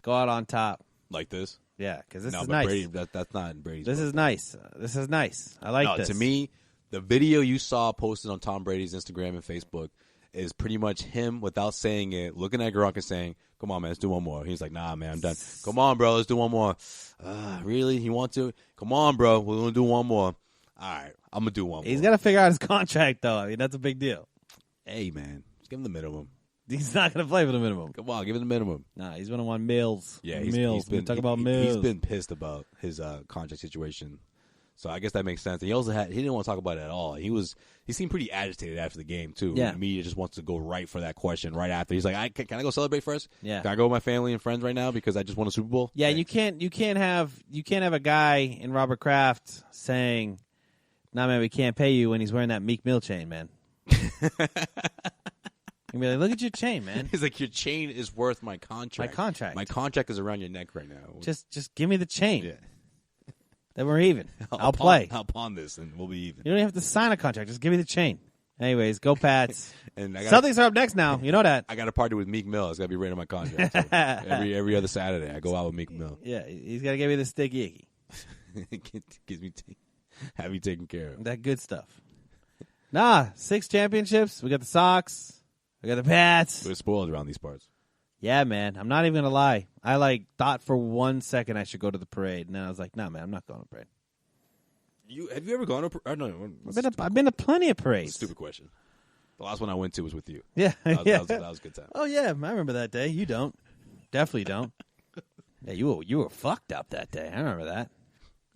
go out on top. Like this? Yeah, because this No, is but nice. Brady, that's not in Brady's This book. is nice. This is nice. I like this. To me, the video you saw posted on Tom Brady's Instagram and Facebook is pretty much him without saying it, looking at Gronk and saying, come on, man, let's do one more. He's like, nah, man, I'm done. Come on, bro, let's do one more. Really? You want to? Come on, bro, we're going to do one more. All right, I'm going to do one more. He's got to figure out his contract, though. I mean, that's a big deal. Hey, man, just give him the minimum. He's not going to play for the minimum. Come on, give him the minimum. Nah, he's going to want Mills. Yeah, Mills. he's been Talk about Mills. He's been pissed about his contract situation. So I guess that makes sense. And he also he didn't want to talk about it at all. He seemed pretty agitated after the game too. Yeah. The media just wants to go right for that question right after. He's like, can I go celebrate first? Yeah. Can I go with my family and friends right now because I just won a Super Bowl? Yeah, you can't have a guy in Robert Kraft saying, "Nah, man, we can't pay you," when he's wearing that Meek Mill chain, man. And be like, look at your chain, man. He's like, your chain is worth my contract. My contract is around your neck right now. Just give me the chain. Yeah. Then we're even. I'll play. I'll pawn this and we'll be even. You don't even have to sign a contract. Just give me the chain. Anyways, go Pats. And Celtics are up next now. You know that. I got to party with Meek Mill. It's got to be right on my contract. So every other Saturday, I go out with Meek Mill. Yeah, he's got to give me the sticky icky. Gives me have you taken care of. That good stuff. Nah, 6 championships. We got the Sox. We got the Pats. We're spoiled around these parts. Yeah, man. I'm not even going to lie. I thought for 1 second I should go to the parade. And then I was like, nah, man, I'm not going to the parade. Have you ever gone to a no, I've been to plenty of parades. Stupid question. The last one I went to was with you. Yeah. That yeah. was a good time. Oh, yeah. I remember that day. You don't. Definitely don't. Yeah, you were fucked up that day. I remember that.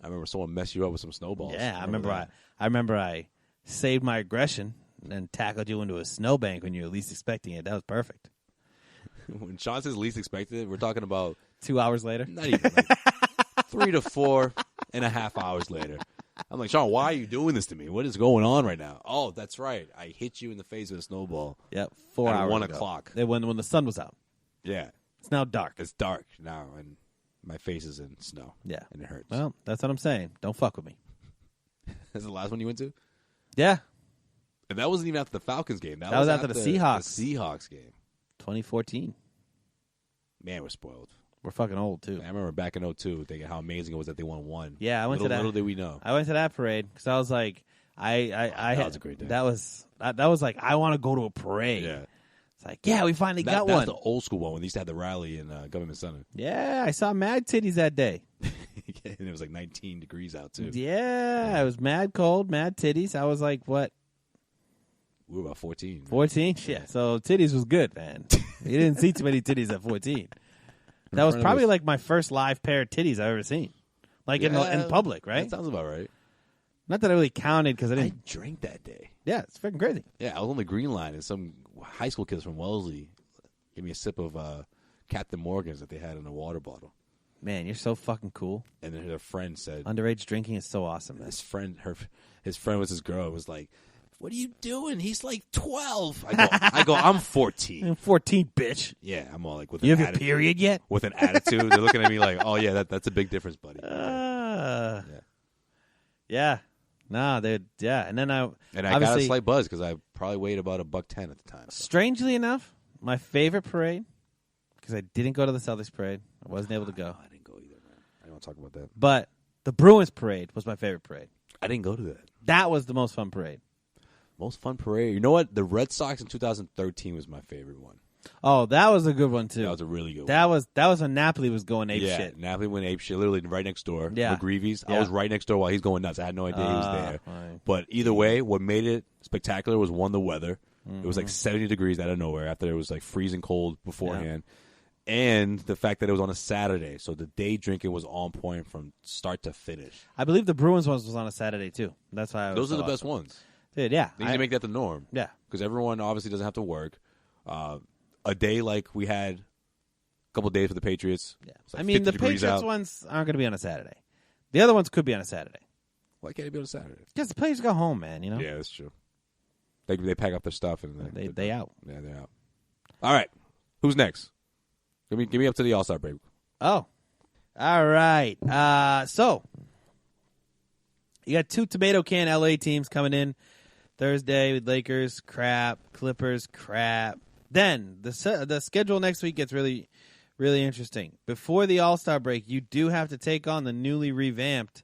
I remember someone messed you up with some snowballs. Yeah, I remember I saved my aggression and tackled you into a snowbank when you were least expecting it. That was perfect. When Sean says least expected, we're talking about 2 hours later. not even 3 to 4.5 hours later. I'm like, Sean, why are you doing this to me? What is going on right now? Oh, that's right. I hit you in the face with a snowball. Yep, 4 at hours 1 ago. o'clock. When the sun was out. Yeah. It's now dark. It's dark now, and my face is in snow. Yeah. And it hurts. Well, that's what I'm saying. Don't fuck with me. That's the last one you went to? Yeah. And that wasn't even after the Falcons game. That was after the Seahawks. The Seahawks game. 2014. Man, we're spoiled. We're fucking old, too. I remember back in 2002 thinking how amazing it was that they won one. Yeah, I went to that. Little did we know. I went to that parade because I was like, that was a great day. That was like, I want to go to a parade. Yeah. It's like, yeah, we finally got that's one. the old school one when they used to have the rally in Government Center. Yeah, I saw mad titties that day. And it was like 19 degrees out, too. Yeah, it was mad cold, mad titties. I was like, what? We were about 14. 14? Yeah, so titties was good, man. You didn't see too many titties at 14. That was probably like my first live pair of titties I've ever seen. Like in public, right? That sounds about right. Not that I really counted because I I didn't. drank that day. Yeah, it's freaking crazy. Yeah, I was on the Green Line, and some high school kids from Wellesley gave me a sip of Captain Morgan's that they had in a water bottle. Man, you're so fucking cool. And then their friend said, Underage drinking is so awesome, man. his friend was his girl, was like, what are you doing? He's like 12. I go, I'm 14. 14, bitch. Yeah, I'm all like, with You an have your attitude. period yet? With an attitude. They're looking at me like, oh, yeah, that's a big difference, buddy. Yeah. Nah, yeah. And then I got a slight buzz because I probably weighed about $110 at the time. So. Strangely enough, my favorite parade, because I didn't go to the Celtics parade. I wasn't able to go. I didn't go either, man. I don't want to talk about that. But the Bruins parade was my favorite parade. I didn't go to that. That was the most fun parade. Most fun parade. You know what? The Red Sox in 2013 was my favorite one. Oh, that was a good one too. That was a really good one. one. That was when Napoli was going ape shit. Napoli went ape shit, literally right next door. Yeah. McGreevy's. Yeah. I was right next door while he's going nuts. I had no idea he was there. Fine. But either way, what made it spectacular was, one, the weather. It was like 70 degrees out of nowhere after it was like freezing cold beforehand. Yeah. And the fact that it was on a Saturday, so the day drinking was on point from start to finish. I believe the Bruins ones was on a Saturday too. That's why Those are the best ones. Dude, yeah. They need to make that the norm. Yeah. Because everyone obviously doesn't have to work. a day like we had a couple days for the Patriots. Yeah. It's like I mean, 50 the degrees Patriots out. ones aren't going to be on a Saturday. The other ones could be on a Saturday. Why can't it be on a Saturday? Because the players go home, man, you know? Yeah, that's true. They pack up their stuff and They out. Yeah, they're out. All right, who's next? Give me up to the All-Star break. Oh. All right. So, you got 2 tomato can LA teams coming in Thursday with Lakers, crap. Clippers, crap. Then, the schedule next week gets really, really interesting. Before the All-Star break, you do have to take on the newly revamped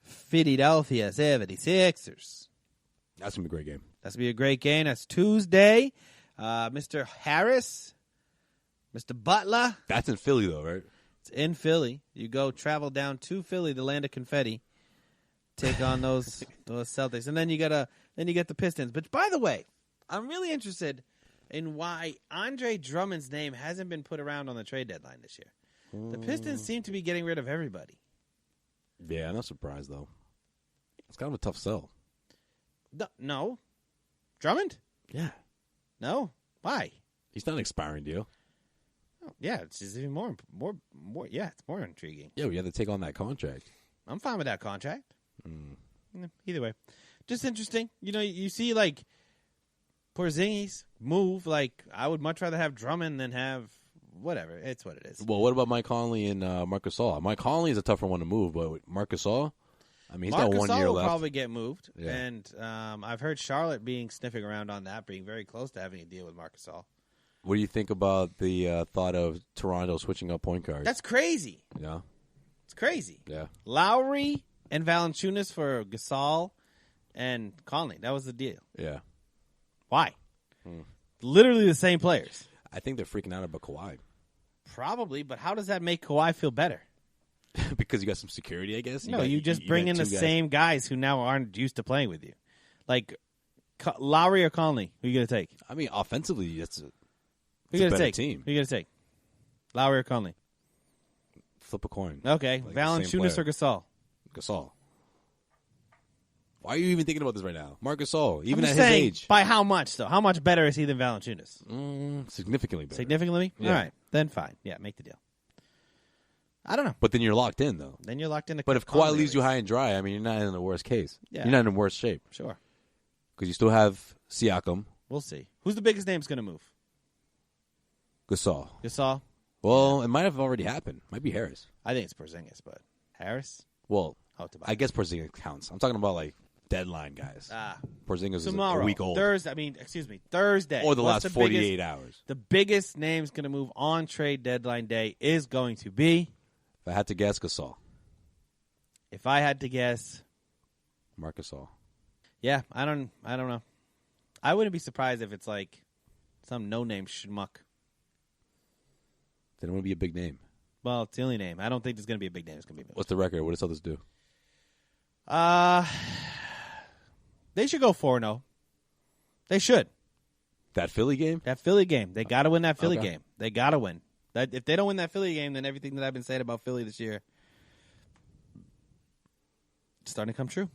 Philadelphia 76ers. That's going to be a great game. That's going to be a great game. That's Tuesday. Mr. Harris, Mr. Butler. That's in Philly, though, right? It's in Philly. You go travel down to Philly, the land of confetti, take on those Celtics, and then you get the Pistons. But by the way, I'm really interested in why Andre Drummond's name hasn't been put around on the trade deadline this year. The Pistons seem to be getting rid of everybody. Yeah, I'm not surprised, though. It's kind of a tough sell. No, Drummond? Yeah. No, why? He's not an expiring deal. Oh, yeah, it's just even more. Yeah, it's more intriguing. Yeah, we have to take on that contract. I'm fine with that contract. Either way, just interesting. You know, you see like Porzingis move. Like I would much rather have Drummond than have whatever. It's what it is. Well, what about Mike Conley and Marc Gasol? Mike Conley is a tougher one to move, but Marc Gasol, I mean, he's got 1 year will left. probably get moved, Yeah. and I've heard Charlotte being sniffing around on that, being very close to having a deal with Marc Gasol. What do you think about the thought of Toronto switching up point guards? That's crazy. Yeah, It's crazy. yeah. Lowry and Valanciunas for Gasol and Conley. That was the deal. Yeah. Why? Literally the same players. I think they're freaking out about Kawhi. Probably, but how does that make Kawhi feel better? Because you got some security, I guess. No, you just bring got in the 2 guys. same guys who now aren't used to playing with you. Like Lowry or Conley, who are you going to take? I mean, offensively, it's Who a you gonna better take? team. Who you going to take? Lowry or Conley? Flip a coin. Okay, Like the same Valanciunas player. or Gasol? Gasol. Why are you even thinking about this right now? Marc Gasol, even I'm at just his saying, age. by how much, though? How much better is he than Valanciunas? Significantly better. Significantly? Yeah. All right, then fine. Yeah, make the deal. I don't know. But then you're locked in, though. Then you're locked into. But if Kawhi Conley leaves you race. high and dry, I mean, you're not in the worst case. Yeah. You're not in worse shape. Sure, Because you still have Siakam, we'll see. Who's the biggest name's going to move? Gasol. Gasol? Well, it might have already happened. Might be Harris. I think it's Porzingis, but Harris? Well, Oh, Tobias. I guess Porzingis counts. I'm talking about, like, deadline guys. Porzingis is Tomorrow, a week old. Thursday. Or the What's last 48 hours. The biggest name's going to move on trade deadline day is going to be, If I had to guess, Gasol. if I had to guess, Marc Gasol. yeah, I don't know. I wouldn't be surprised if it's like some no-name schmuck. They don't want to be a big name. Well, it's the only name. I don't think there's going to be a big name that's going to be moved. What's the record? What does Celtics do? They should go 4-0. They should. That Philly game? That Philly game. They got to win that Philly Okay. game. They got to win. That if they don't win that Philly game, then everything that I've been saying about Philly this year is starting to come true.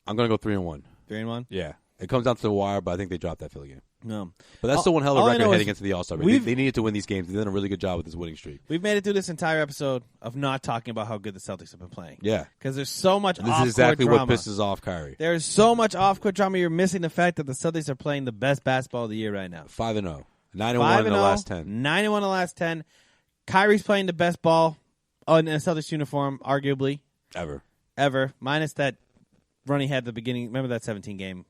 I'm going to go 3-1. 3-1. Yeah. It comes down to the wire, but I think they dropped that Philly game. No. But that's still one hell of all a I record know heading is into the All-Star break. They needed to win these games. They've done a really good job with this winning streak. We've made it through this entire episode of not talking about how good the Celtics have been playing. Yeah. Because there's so much This off-court is exactly drama. what pisses off Kyrie. There's so much off-court drama. You're missing the fact that the Celtics are playing the best basketball of the year right now. 5-0. 9-1 in the last 10. 9-1 in the last 10. Kyrie's playing the best ball in a Celtics uniform, arguably, ever. Minus that run he had at the beginning. Remember that 17 game?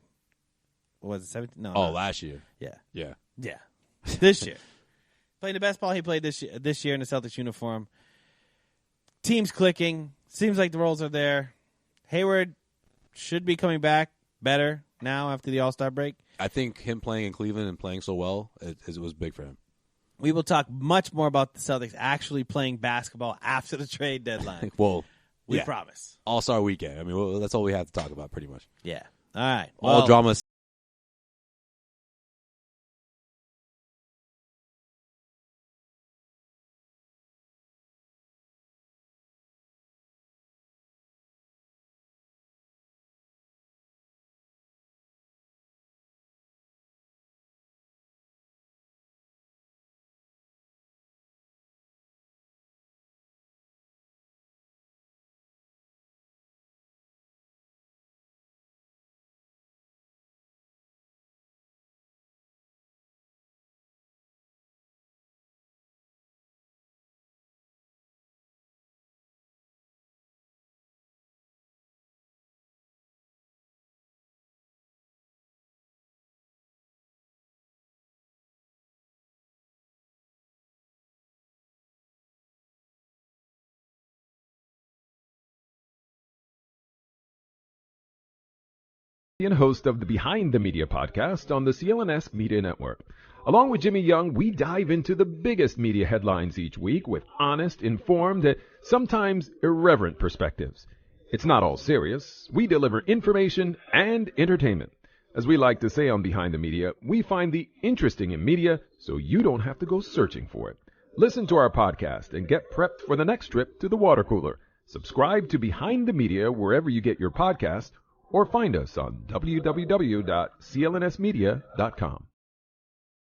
What was it, 17? No. Oh, no. last year. Yeah. Yeah. Yeah. This year. Playing the best ball he played this year in the Celtics uniform. Team's clicking. Seems like the roles are there. Hayward should be coming back better now after the All-Star break. I think him playing in Cleveland and playing so well, it was big for him. We will talk much more about the Celtics actually playing basketball after the trade deadline. Well, We promise. All-Star weekend. I mean, that's all we have to talk about pretty much. Yeah. All right. All drama and host of the Behind the Media podcast on the CLNS Media Network. Along with Jimmy Young, we dive into the biggest media headlines each week with honest, informed, and sometimes irreverent perspectives. It's not all serious. We deliver information and entertainment. As we like to say on Behind the Media, we find the interesting in media so you don't have to go searching for it. Listen to our podcast and get prepped for the next trip to the water cooler. Subscribe to Behind the Media wherever you get your podcast, or find us on www.clnsmedia.com.